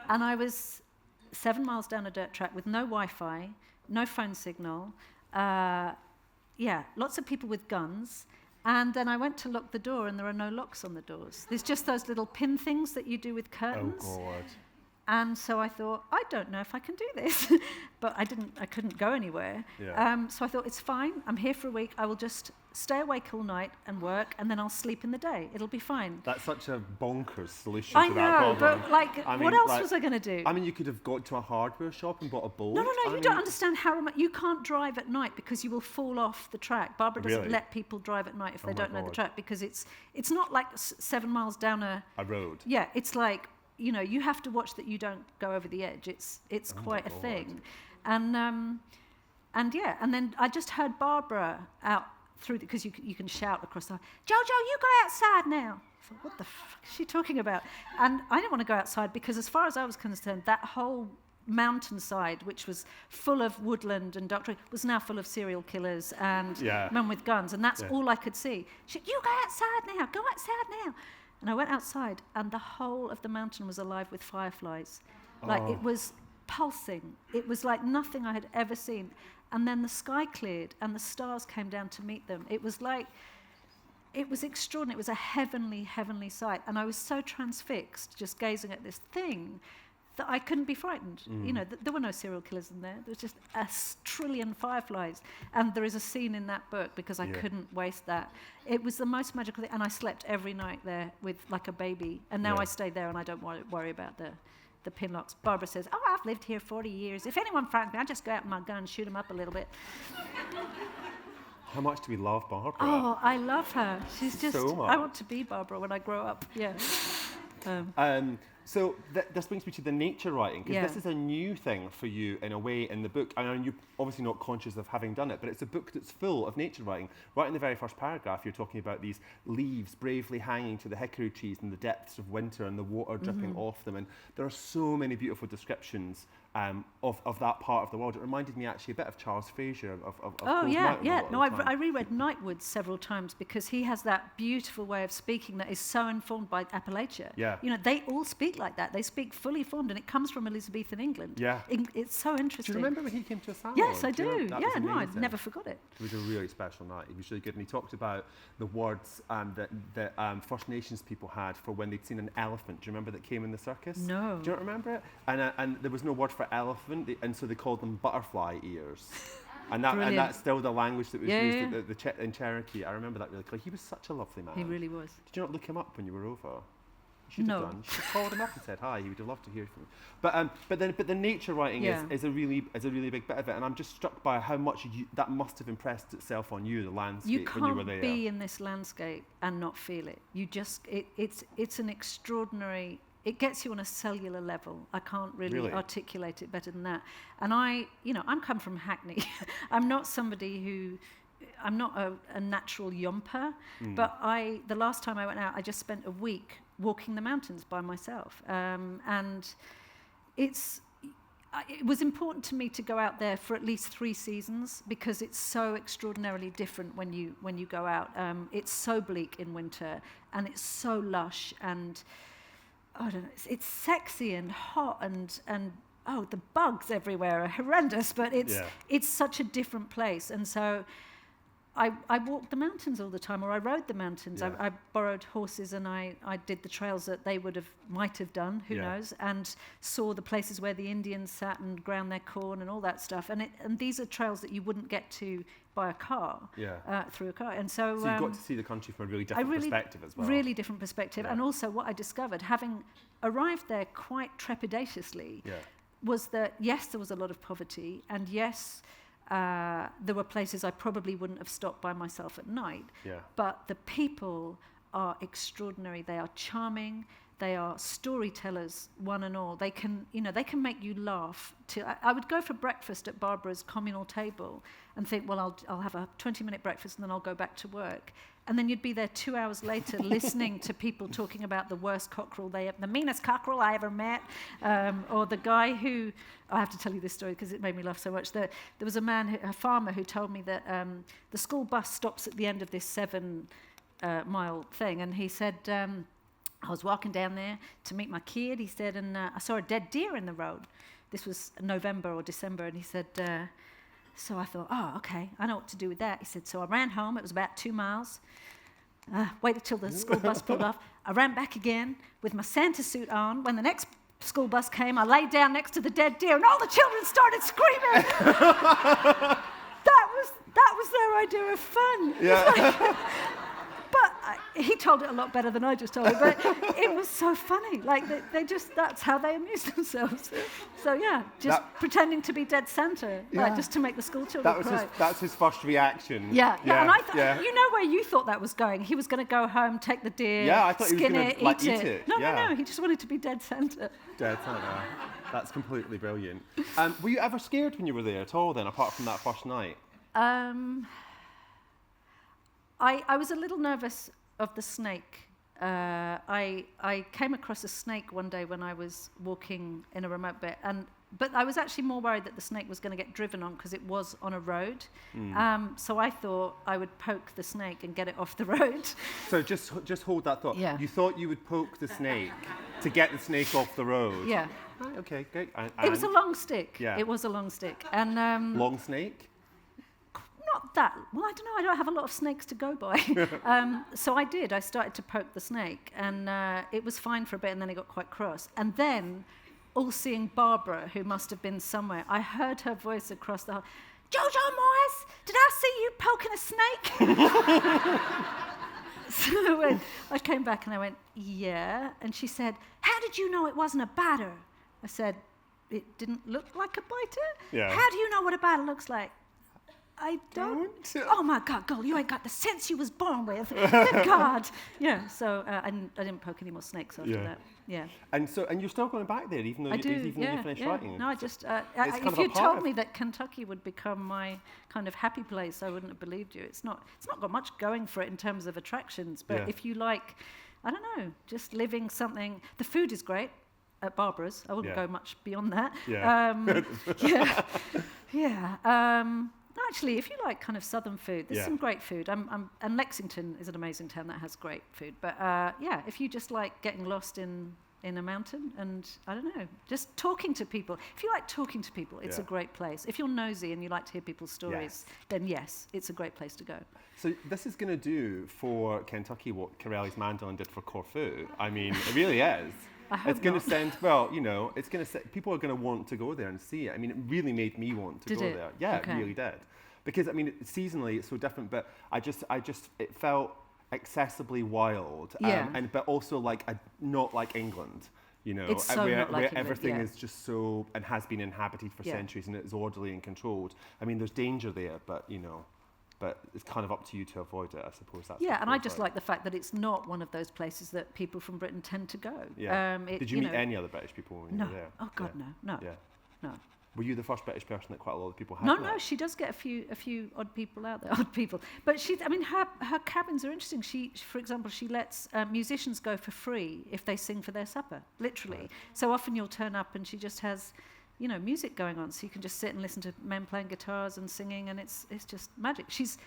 And I was 7 miles down a dirt track with no Wi-Fi, no phone signal. Lots of people with guns. And then I went to lock the door, and there are no locks on the doors. There's just those little pin things that you do with curtains. Oh, God. And so I thought, I don't know if I can do this. But I couldn't go anywhere. Yeah. So I thought, it's fine. I'm here for a week. I will just stay awake all night and work, and then I'll sleep in the day. It'll be fine. That's such a bonkers solution I to that know, problem. but like, what else was I going to do? I mean, you could have gone to a hardware shop and bought a bolt. No, you don't understand how you can't drive at night because you will fall off the track. Barbara doesn't Really? let people drive at night if they don't know the God. track, because it's not like 7 miles down a road. Yeah, it's like, you have to watch that you don't go over the edge. It's quite a God. thing. And then I just heard Barbara out through, because you can shout across the, Jojo, you go outside now. I thought, what the fuck is she talking about? And I didn't want to go outside because, as far as I was concerned, that whole mountainside, which was full of woodland and doctor, was now full of serial killers and men with guns, and that's all I could see. She said, you go outside now, go outside now. And I went outside, and the whole of the mountain was alive with fireflies. Like, it was pulsing. It was like nothing I had ever seen. And then the sky cleared, and the stars came down to meet them. It was extraordinary. It was a heavenly, heavenly sight. And I was so transfixed just gazing at this thing that I couldn't be frightened. There were no serial killers in there. There was just a trillion fireflies. And there is a scene in that book, because I couldn't waste that. It was the most magical thing. And I slept every night there with like a baby. And now I stay there, and I don't worry about the pinlocks. Barbara says, I've lived here 40 years. If anyone frightens me, I just go out with my gun and shoot them up a little bit. How much do we love Barbara? Oh, I love her. She's just, so much. I want to be Barbara when I grow up. Yeah. So this brings me to the nature writing, because this is a new thing for you in a way in the book. And you're obviously not conscious of having done it, but it's a book that's full of nature writing. Right in the very first paragraph, you're talking about these leaves bravely hanging to the hickory trees in the depths of winter and the water dripping off them. And there are so many beautiful descriptions of that part of the world. It reminded me actually a bit of Charles Fraser of Cold Mountain. No, I reread Nightwood several times, because he has that beautiful way of speaking that is so informed by Appalachia. Yeah. They all speak like that. They speak fully formed, and it comes from Elizabethan England. Yeah. It's so interesting. Do you remember when he came to Asylum? Yes, I do. That was I amazing. never forgot it. It was a really special night. He was really good, and he talked about the words that First Nations people had for when they'd seen an elephant. Do you remember that came in the circus? No. Do you not remember it? And there was no word for elephant, and so they called them butterfly ears. And that's still the language that was used in Cherokee. I remember that really clearly. He was such a lovely man. He really was. Did you not look him up when you were over? You should have done. You should have called him up and said hi. He would have loved to hear from you. But the nature writing is a really big bit of it, and I'm just struck by how much that must have impressed itself on you, the landscape, when you were there. You can't be in this landscape and not feel it. You just it's an extraordinary. It gets you on a cellular level. I can't really articulate it better than that. And I'm come from Hackney. I'm not somebody who. I'm not a natural yomper, but the last time I went out, I just spent a week walking the mountains by myself, and it was important to me to go out there for at least 3 seasons, because it's so extraordinarily different when you go out. It's so bleak in winter, and it's so lush, and I don't know, it's sexy and hot, and the bugs everywhere are horrendous, but it's such a different place, and so. I walked the mountains all the time, or I rode the mountains. Yeah. I borrowed horses, and I did the trails that they might have done, who knows, and saw the places where the Indians sat and ground their corn and all that stuff. And these are trails that you wouldn't get to by a car, through a car. And so you got to see the country from a really different perspective as well. Really different perspective. And also what I discovered, having arrived there quite trepidatiously, was that, yes, there was a lot of poverty, and yes, there were places I probably wouldn't have stopped by myself at night. But the people are extraordinary. They are charming. They are storytellers, one and all. They can make you laugh. I would go for breakfast at Barbara's communal table and think, well, I'll have a 20-minute breakfast and then I'll go back to work. And then you'd be there 2 hours later listening to people talking about the worst cockerel the meanest cockerel I ever met, or the guy who, I have to tell you this story because it made me laugh so much. There was a farmer who told me that the school bus stops at the end of this 7-mile thing, and he said, I was walking down there to meet my kid, he said, and I saw a dead deer in the road. This was November or December, and he said, so I thought, oh, okay, I know what to do with that. He said, so I ran home. It was about 2 miles. Waited till the school bus pulled off. I ran back again with my Santa suit on. When the next school bus came, I laid down next to the dead deer, and all the children started screaming. That was their idea of fun. Yeah. But he told it a lot better than I just told it. But it was so funny. Like they just, that's how they amused themselves. So yeah, just pretending to be dead Santa, like just to make the school children cry. That's his first reaction. Yeah. And I thought, you know where you thought that was going? He was going to go home, take the deer, I thought skin he was it, going to eat eat it. it. No. He just wanted to be dead Santa. Dead Santa. That's completely brilliant. Were you ever scared when you were there at all? Then, apart from that first night. I was a little nervous of the snake. I came across a snake one day when I was walking in a remote bit, but I was actually more worried that the snake was going to get driven on because it was on a road. So I thought I would poke the snake and get it off the road. So just hold that thought. Yeah. You thought you would poke the snake to get the snake off the road. Yeah. Right, okay, great. It was a long stick. Yeah. It was a long stick. And long snake? not that. Well, I don't know. I don't have a lot of snakes to go by. So I did. I started to poke the snake, and it was fine for a bit, and then it got quite cross. And then, all-seeing Barbara, who must have been somewhere, I heard her voice across the hall. Jojo Moyes, did I see you poking a snake? So I came back and I went, yeah. And she said, how did you know it wasn't a batter? I said, it didn't look like a biter? Yeah. How do you know what a batter looks like? I don't. Oh my God, girl, you ain't got the sense you was born with. Good God. Yeah, so I didn't poke any more snakes after that. Yeah. And you're still going back there, even though you finished writing. No, I just if you told me that Kentucky would become my kind of happy place, I wouldn't have believed you. It's not got much going for it in terms of attractions, but if you like, I don't know, just living something. The food is great at Barbara's. I wouldn't go much beyond that. Actually, if you like kind of southern food, there's some great food. And Lexington is an amazing town that has great food. But if you just like getting lost in a mountain and, I don't know, just talking to people. If you like talking to people, it's a great place. If you're nosy and you like to hear people's stories, then yes, it's a great place to go. So this is going to do for Kentucky what Corelli's Mandolin did for Corfu. I mean, it really is. It's going to send, it's going to people are going to want to go there and see it. I mean, it really made me want to go there. Yeah, it really did. Because, I mean, seasonally it's so different, but it felt accessibly wild. But also not like England, It's so where not like everything England, is just so, and has been inhabited for centuries, and it's orderly and controlled. I mean, there's danger there, but it's kind of up to you to avoid it, I suppose. And I just like the fact that it's not one of those places that people from Britain tend to go. Yeah. Did you meet any other British people when you were there? Oh, God, no. Were you the first British person that quite a lot of people had? No, she does get a few odd people out there, But her cabins are interesting. For example, she lets musicians go for free if they sing for their supper, literally. Right. So often you'll turn up and she just has, music going on, so you can just sit and listen to men playing guitars and singing, and it's just magic. She's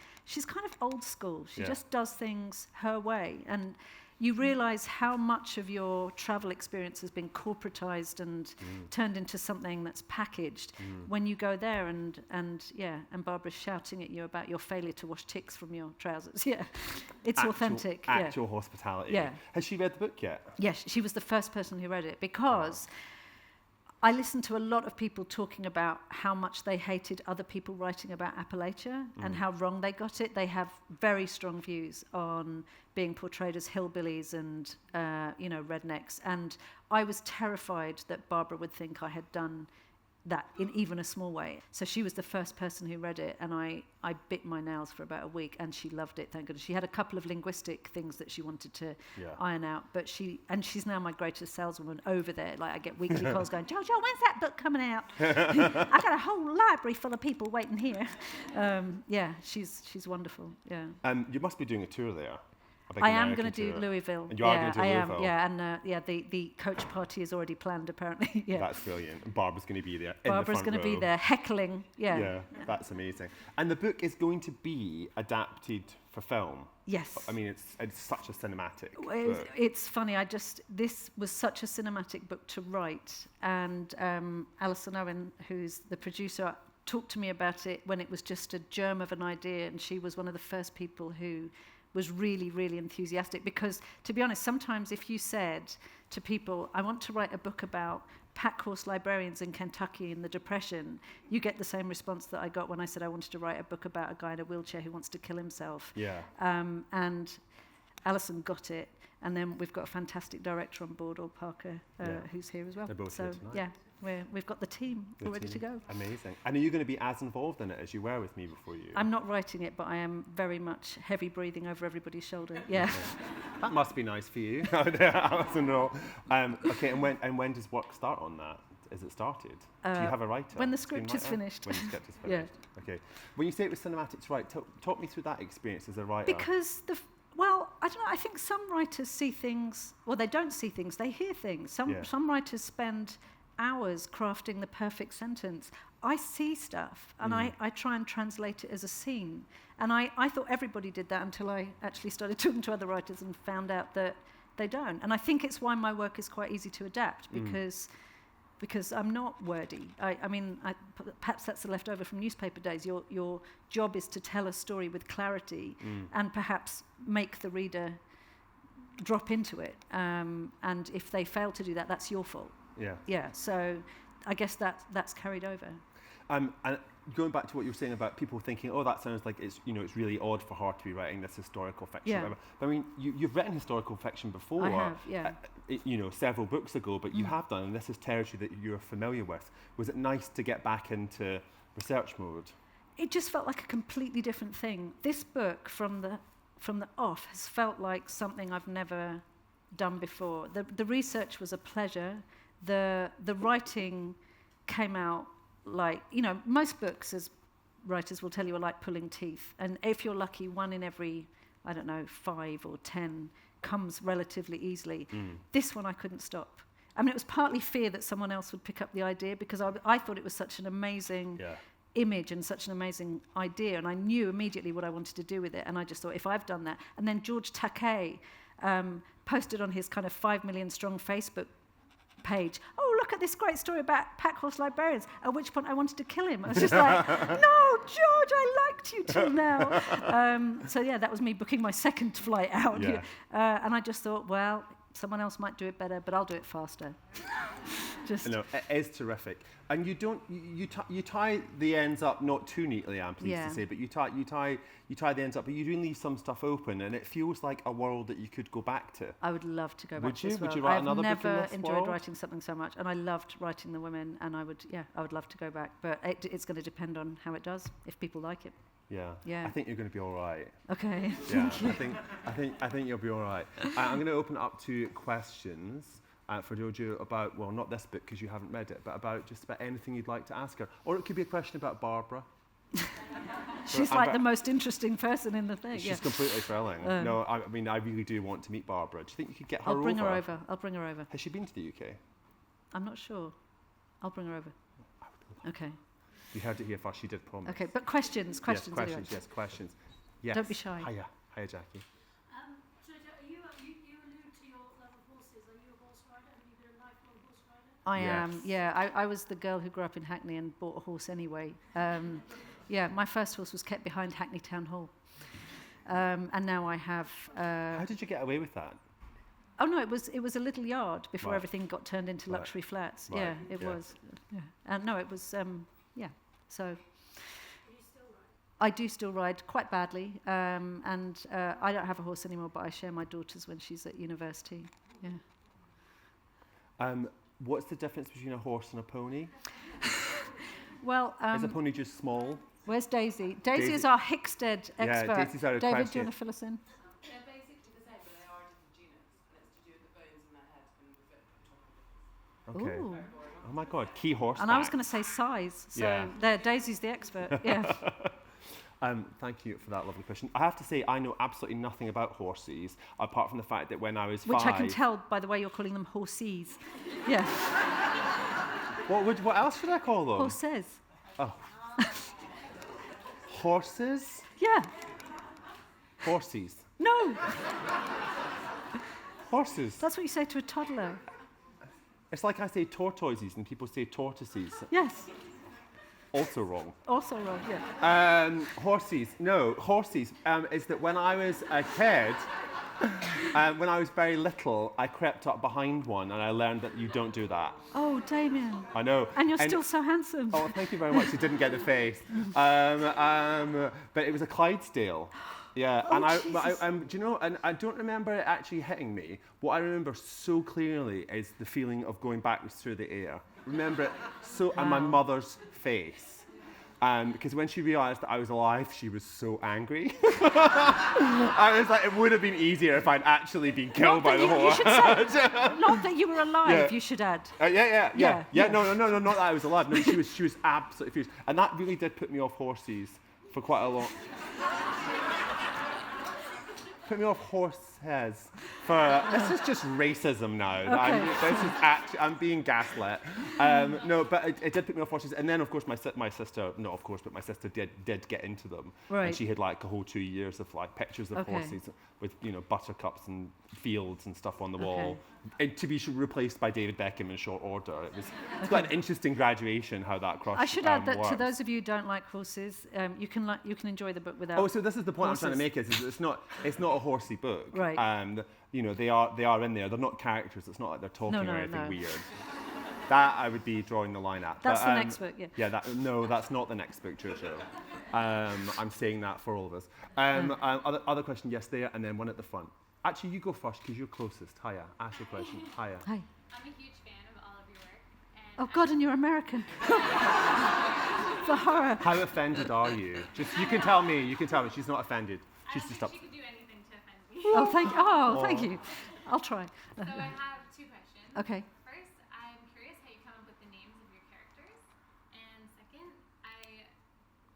kind of old school. She just does things her way, and you realise how much of your travel experience has been corporatized and turned into something that's packaged when you go there, and Barbara's shouting at you about your failure to wash ticks from your trousers. Yeah, it's authentic. Actual hospitality. Yeah. Has she read the book yet? Yes, she was the first person who read it, because I listened to a lot of people talking about how much they hated other people writing about Appalachia and how wrong they got it. They have very strong views on being portrayed as hillbillies and, rednecks. And I was terrified that Barbara would think I had done that in even a small way. So she was the first person who read it, and I bit my nails for about a week, and she loved it, thank goodness. She had a couple of linguistic things that she wanted to iron out, but she's now my greatest saleswoman over there. Like, I get weekly calls going, Jojo, when's that book coming out? I got a whole library full of people waiting here. She's wonderful. Yeah. You must be doing a tour there. I am going to do Louisville. And you are going to do Louisville. The coach party is already planned, apparently. That's brilliant. And Barbara's going to be there. Barbara's going to be there heckling. Yeah, that's amazing. And the book is going to be adapted for film. Yes. I mean, it's such a cinematic book. It's funny. This was such a cinematic book to write, and Alison Owen, who's the producer, talked to me about it when it was just a germ of an idea, and she was one of the first people who was really, really enthusiastic because, to be honest, sometimes if you said to people, I want to write a book about pack horse librarians in Kentucky in the Depression, you get the same response that I got when I said I wanted to write a book about a guy in a wheelchair who wants to kill himself. Yeah. And Alison got it. And then we've got a fantastic director on board, Or Parker, who's here as well. They're both so here tonight. we've got the team all ready to go. Amazing. And are you going to be as involved in it as you were with me before you? I'm not writing it, but I am very much heavy breathing over everybody's shoulder. Yeah. Okay. That must be nice for you. Alison, no. Okay, and when does work start on that? Is it started? Do you have a writer? When the script is finished. When the script is finished. Yeah. Okay. When you say it was cinematics, right? Talk me through that experience as a writer. Because well, I don't know. I think some writers see things, well, they don't see things, they hear things. Some writers spend hours crafting the perfect sentence. I see stuff, and I try and translate it as a scene. And I thought everybody did that until I actually started talking to other writers and found out that they don't. And I think it's why my work is quite easy to adapt, because I'm not wordy. I mean, perhaps that's the leftover from newspaper days. Your job is to tell a story with clarity and perhaps make the reader drop into it. And if they fail to do that, that's your fault. Yeah. Yeah. So I guess that's carried over. And going back to what you were saying about people thinking, oh, that sounds like it's really odd for her to be writing this historical fiction. Yeah. But I mean, you've written historical fiction before. I have, yeah. Several books ago, but you have done, and this is territory that you're familiar with. Was it nice to get back into research mode? It just felt like a completely different thing. This book, from the off, has felt like something I've never done before. The research was a pleasure. The writing came out like, most books, as writers will tell you, are like pulling teeth. And if you're lucky, one in every, 5 or 10 comes relatively easily. This one I couldn't stop. I mean, it was partly fear that someone else would pick up the idea, because I thought it was such an amazing image and such an amazing idea, and I knew immediately what I wanted to do with it, and I just thought, if I've done that. And then George Takei posted on his kind of 5 million strong Facebook page, oh, look at this great story about pack horse librarians, at which point I wanted to kill him. I was just like, no, George, I liked you till now. So that was me booking my second flight out. Yeah. And I just thought, well, someone else might do it better, but I'll do it faster. No, it is terrific. And you don't, you tie the ends up not too neatly, I'm pleased to say, but you tie the ends up, but you do leave some stuff open, and it feels like a world that you could go back to. I would love to go back to this world. Would you write another book in this world? I've never enjoyed writing something so much, and I loved writing the women, and I would love to go back, but it's going to depend on how it does, if people like it. Yeah. I think you're going to be all right. Okay. Yeah. I think you'll be all right. I'm going to open it up to questions for Jojo about, well, not this book because you haven't read it, but about just about anything you'd like to ask her. Or it could be a question about Barbara. She's like the most interesting person in the thing. She's completely thrilling. No, I mean, I really do want to meet Barbara. Do you think you could get her over? I'll bring her over. Has she been to the UK? I'm not sure. I'll bring her over. Okay. You heard it here first. She did promise. Okay, but questions. Yes, questions. Yes, questions. Yes. Don't be shy. Hiya, Jackie. Jojo, you allude to your love of horses. Are you a horse rider? Have you been a lifelong horse rider? I am. Yeah, I was the girl who grew up in Hackney and bought a horse anyway. My first horse was kept behind Hackney Town Hall, and now I have. How did you get away with that? Oh no, it was a little yard before everything got turned into luxury flats. Right. Yeah, it was. Yeah, and no, it was. So. Do you still ride? I do still ride quite badly, and I don't have a horse anymore, but I share my daughter's when she's at university. Yeah. What's the difference between a horse and a pony? Well, is a pony just small? Where's Daisy? Daisy is our Hickstead expert. Yeah, Daisy's our David, question. do you want to fill us in? They're basically the same, but they are different genus, and it's to do with the bones in their head and the bit on top of it. Okay. Ooh. Oh my God, key horse. And I was going to say size, so there, Daisy's the expert. Yeah. Thank you for that lovely question. I have to say, I know absolutely nothing about horses, apart from the fact that when I was 5... Which I can tell by the way you're calling them horses. Yeah. What else should I call them? Horses. Oh. Horses? Yeah. Horses. No. Horses. That's what you say to a toddler. It's like I say tortoises and people say tortoises. Yes. Also wrong. Also wrong, yeah. Horses. No, horses. Is that when I was a kid, when I was very little, I crept up behind one and I learned that you don't do that. Oh, Damian. I know. And you're still so handsome. Oh, thank you very much. You didn't get the face. But it was a Clydesdale. Yeah, Oh, and I Jesus. do you know, and I don't remember it actually hitting me. What I remember so clearly is the feeling of going backwards through the air. Remember it so, and my Wow. mother's face. Because when she realised that I was alive, she was so angry. I was like, it would have been easier if I'd actually been killed by the you horse. should say, not that you were alive, Yeah. you should add. Yeah. Yeah. No, not that I was alive. No, she was absolutely furious. And that really did put me off horses for quite a long... Put me off horses. This is just racism now. Okay. I'm being gaslit. No, but it did put me off horses. And then, of course, my sister, not of course, but my sister did get into them. Right. And she had like a whole 2 years of like pictures of Okay. horses with, you know, buttercups and fields and stuff on the wall. Okay. And to be replaced by David Beckham in short order. It's quite an interesting graduation how that crossed. I should add that to works. those of you who don't like horses, you can enjoy the book without. Oh, so this is the point horses. I'm trying to make is it's not a horsey book. Right. And you know they are in there. They're not characters. It's not like they're talking No, or anything no. weird. That I would be drawing the line at. That's But, the next book, yeah. Yeah. That's not the next book, Jojo. I'm saying that for all of us. Other question, yes, there, and then one at the front. Actually, you go first because you're closest. Hiya. Ask your question. Hiya. Hi. I'm a huge fan of all of your work. And Oh, God, and you're American. The horror. How offended are you? Just you can tell me. She's not offended. I She's don't just think up. she could do anything to offend me. Thank you. I'll try. So I have two questions. Okay. First, I'm curious how you come up with the names of your characters. And second,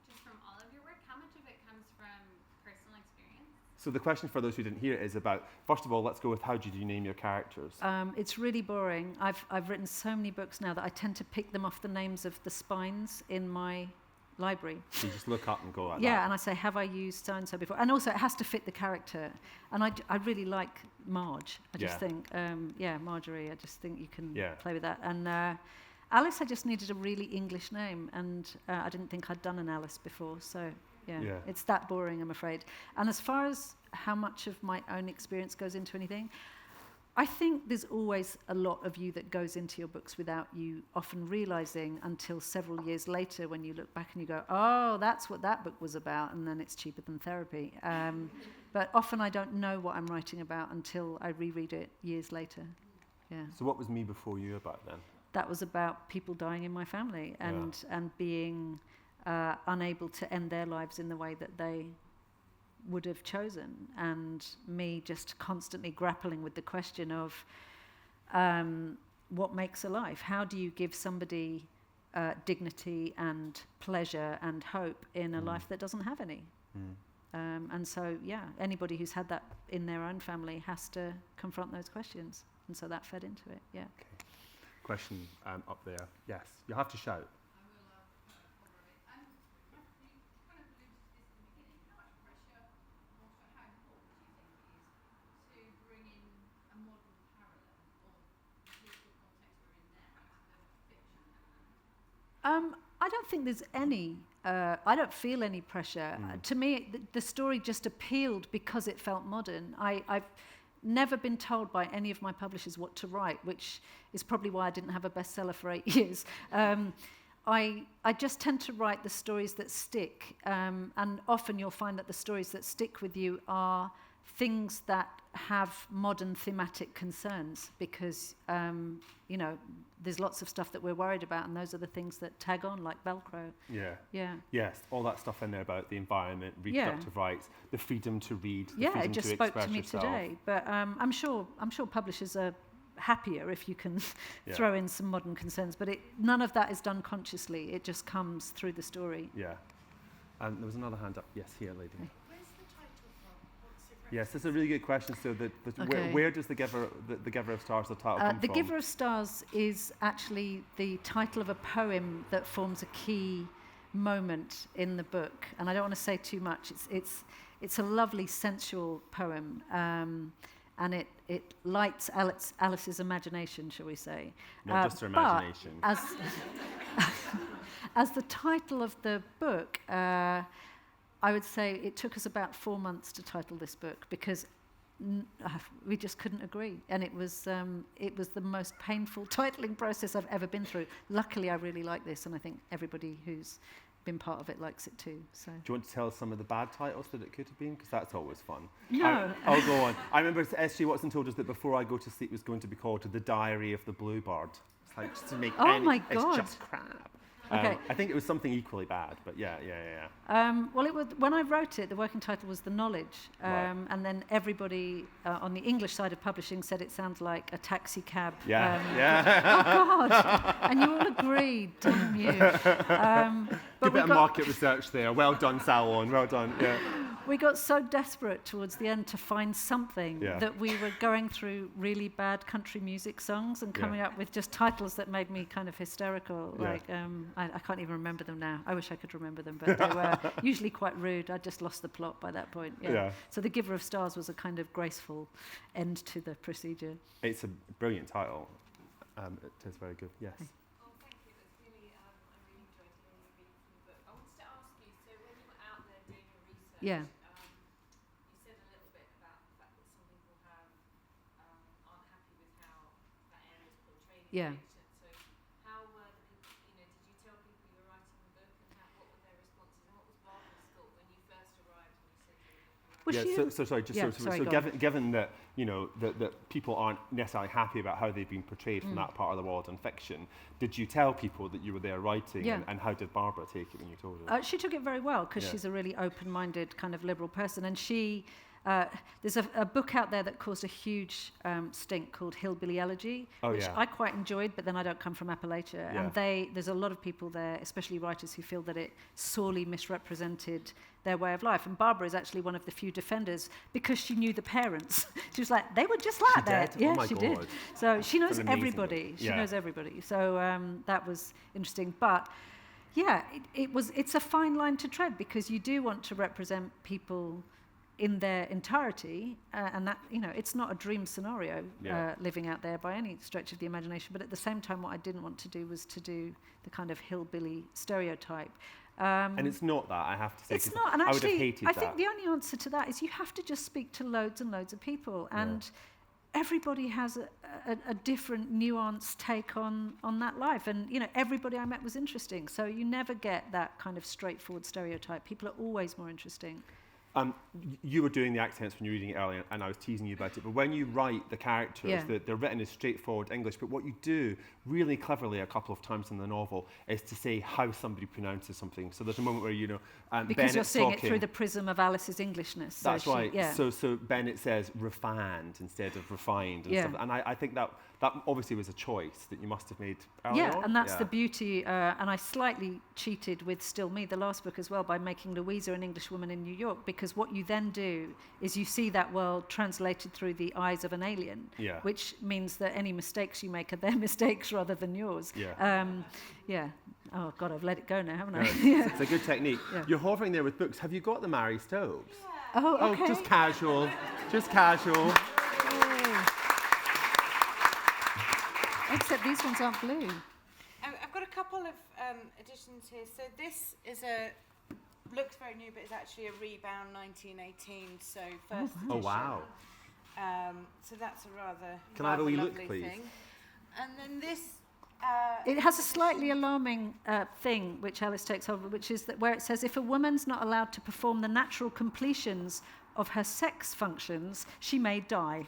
just from all of your work, how much of it comes from personal experience? So the question for those who didn't hear it is about, first of all, let's go with how did you name your characters? It's really boring. I've written so many books now that I tend to pick them off the names of the spines in my library. So you just look up and go like Yeah, that. and I say, have I used so-and-so before? And also, it has to fit the character. And I really like Marge. I just Yeah. think, Margery, I just think you can Yeah. play with that. And Alice, I just needed a really English name, and I didn't think I'd done an Alice before, so Yeah. it's that boring, I'm afraid. And as far as how much of my own experience goes into anything, I think there's always a lot of you that goes into your books without you often realising until several years later when you look back and you go, oh, that's what that book was about, and then it's cheaper than therapy. But often I don't know what I'm writing about until I reread it years later. Yeah. So what was Me Before You about then? That was about people dying in my family and being unable to end their lives in the way that they would have chosen, and me just constantly grappling with the question of what makes a life? How do you give somebody dignity and pleasure and hope in a life that doesn't have any? And so, anybody who's had that in their own family has to confront those questions, and so that fed into it. Yeah. Okay. Question up there. Yes, you have to shout. I don't think there's any. I don't feel any pressure. To me, the story just appealed because it felt modern. I've never been told by any of my publishers what to write, which is probably why I didn't have a bestseller for 8 years. I just tend to write the stories that stick, and often you'll find that the stories that stick with you are things that have modern thematic concerns, because there's lots of stuff that we're worried about, and those are the things that tag on, like Velcro. Yeah. Yes, all that stuff in there about the environment, reproductive rights, the freedom to read, the freedom It just to spoke express to me yourself. today. But I'm sure publishers are happier if you can throw in some modern concerns. But none of that is done consciously. It just comes through the story. Yeah. And there was another hand up. Yes, here, lady. Where's the title from? What's it Yes, that's a really good question. So, Okay. where does the Giver of Stars, the title, come The from? Giver of Stars is actually the title of a poem that forms a key moment in the book. And I don't want to say too much. It's a lovely sensual poem, and it lights Alice's imagination, shall we say? Not just her but imagination. As the title of the book, I would say it took us about 4 months to title this book because we just couldn't agree, and it was the most painful titling process I've ever been through. Luckily, I really like this, and I think everybody who's been part of it likes it too. So. Do you want to tell us some of the bad titles that it could have been? Because that's always fun. No. I'll go on. I remember S.G. Watson told us that Before I Go to Sleep was going to be called The Diary of the Bluebird. It's like just to make my God. It's just crap. Okay. I think it was something equally bad, but yeah. Well, it was when I wrote it. The working title was The Knowledge, Right. and then everybody on the English side of publishing said it sounds like a taxi cab. Yeah. Oh God! And you all agreed, damn you. Good bit of market research there. Well done, Salon. Well done. Yeah. We got so desperate towards the end to find something Yeah. that we were going through really bad country music songs and coming up with just titles that made me kind of hysterical. Yeah. Like, I can't even remember them now. I wish I could remember them, but they were usually quite rude. I just lost the plot by that point. Yeah. So The Giver of Stars was a kind of graceful end to the procedure. It's a brilliant title. It is very good. Yes. Oh, thank you. That's really, I really enjoyed hearing you read from the book. I wanted to ask you, so when you were out there doing your research, Yeah. you said a little bit about the fact that some people aren't happy with how that area is portrayed in Yeah. fiction. So how were the people, did you tell people you were writing the book, and what were their responses, and what was Barbara's thought when you first arrived and you said you were Was yeah, she so sorry, just Yeah, so sorry, go given that that people aren't necessarily happy about how they've been portrayed from that part of the world in fiction, did you tell people that you were there writing, Yeah. and how did Barbara take it when you told her? She took it very well because Yeah. she's a really open-minded kind of liberal person, and she. There's a book out there that caused a huge stink called Hillbilly Elegy, Oh, which yeah. I quite enjoyed, but then I don't come from Appalachia. Yeah. And there's a lot of people there, especially writers, who feel that it sorely misrepresented their way of life. And Barbara is actually one of the few defenders because she knew the parents. She was like, they were just like that. did? Yeah, Oh my she God. did. So she knows an amazing everybody. book. She Yeah. knows everybody. So that was interesting. But yeah, it's a fine line to tread because you do want to represent people in their entirety, and that, it's not a dream scenario Yeah. living out there by any stretch of the imagination, but at the same time what I didn't want to do was to do the kind of hillbilly stereotype. And it's not that, I have to say. It's 'cause not, and I would have actually hated I that. think the only answer to that is you have to just speak to loads and loads of people, and everybody has a different nuanced take on that life, and everybody I met was interesting, so you never get that kind of straightforward stereotype. People are always more interesting. You were doing the accents when you were reading it earlier, and I was teasing you about it. But when you write the characters, Yeah. they're written as straightforward English. But what you do really cleverly a couple of times in the novel is to say how somebody pronounces something. So there's a moment where Because Bennett's you're seeing talking. it through the prism of Alice's Englishness. So That's right. Yeah. So Bennett says refined instead of refined and Yeah. stuff. And I think that obviously was a choice that you must have made early Yeah, on. and that's the beauty. And I slightly cheated with Still Me, the last book as well, by making Louisa an Englishwoman in New York, because what you then do is you see that world translated through the eyes of an alien, Yeah. which means that any mistakes you make are their mistakes rather than yours. Yeah. Yeah. Oh, God, I've let it go now, haven't I? No, it's a good technique. Yeah. You're hovering there with books. Have you got the Mary Stopes? Oh, okay. Oh, just casual. Just casual. Oh. Except these ones aren't blue. I've got a couple of editions here. So this is looks very new, but it's actually a rebound 1918. So first edition. Oh, wow. So that's a rather Can I have a wee look, lovely please? thing. And then this. It has a slightly alarming thing, which Alice takes over, which is that where it says, if a woman's not allowed to perform the natural completions of her sex functions, she may die.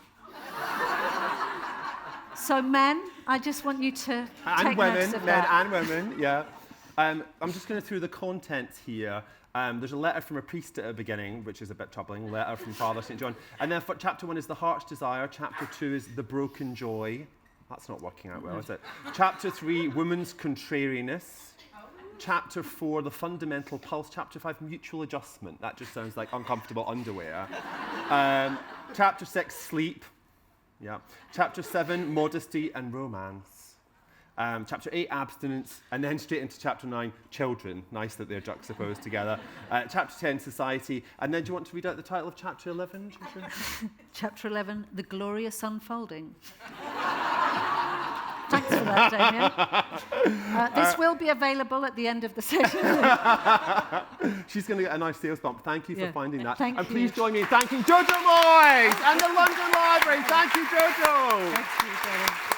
So men, I just want you to take notice of men that. and women, yeah. I'm just going through the contents here. There's a letter from a priest at the beginning, which is a bit troubling, letter from Father St. John. And then chapter 1 is the heart's desire. Chapter 2 is the broken joy. That's not working out well, is it? Chapter 3, woman's contrariness. Chapter 4, the fundamental pulse. Chapter 5, mutual adjustment. That just sounds like uncomfortable underwear. Chapter 6, sleep. Yeah. Chapter 7, modesty and romance. Chapter 8, abstinence. And then straight into chapter 9, children. Nice that they're juxtaposed together. Chapter 10, society. And then do you want to read out the title of chapter 11, Jojo? Chapter 11, the glorious unfolding. Thanks for that, Damian. This will be available at the end of the session. She's going to get a nice sales bump. Thank you for finding that. Thank and you. please join me in thanking Jojo Moyes and the London Library. Thank you, Jojo. Thank you, Damian.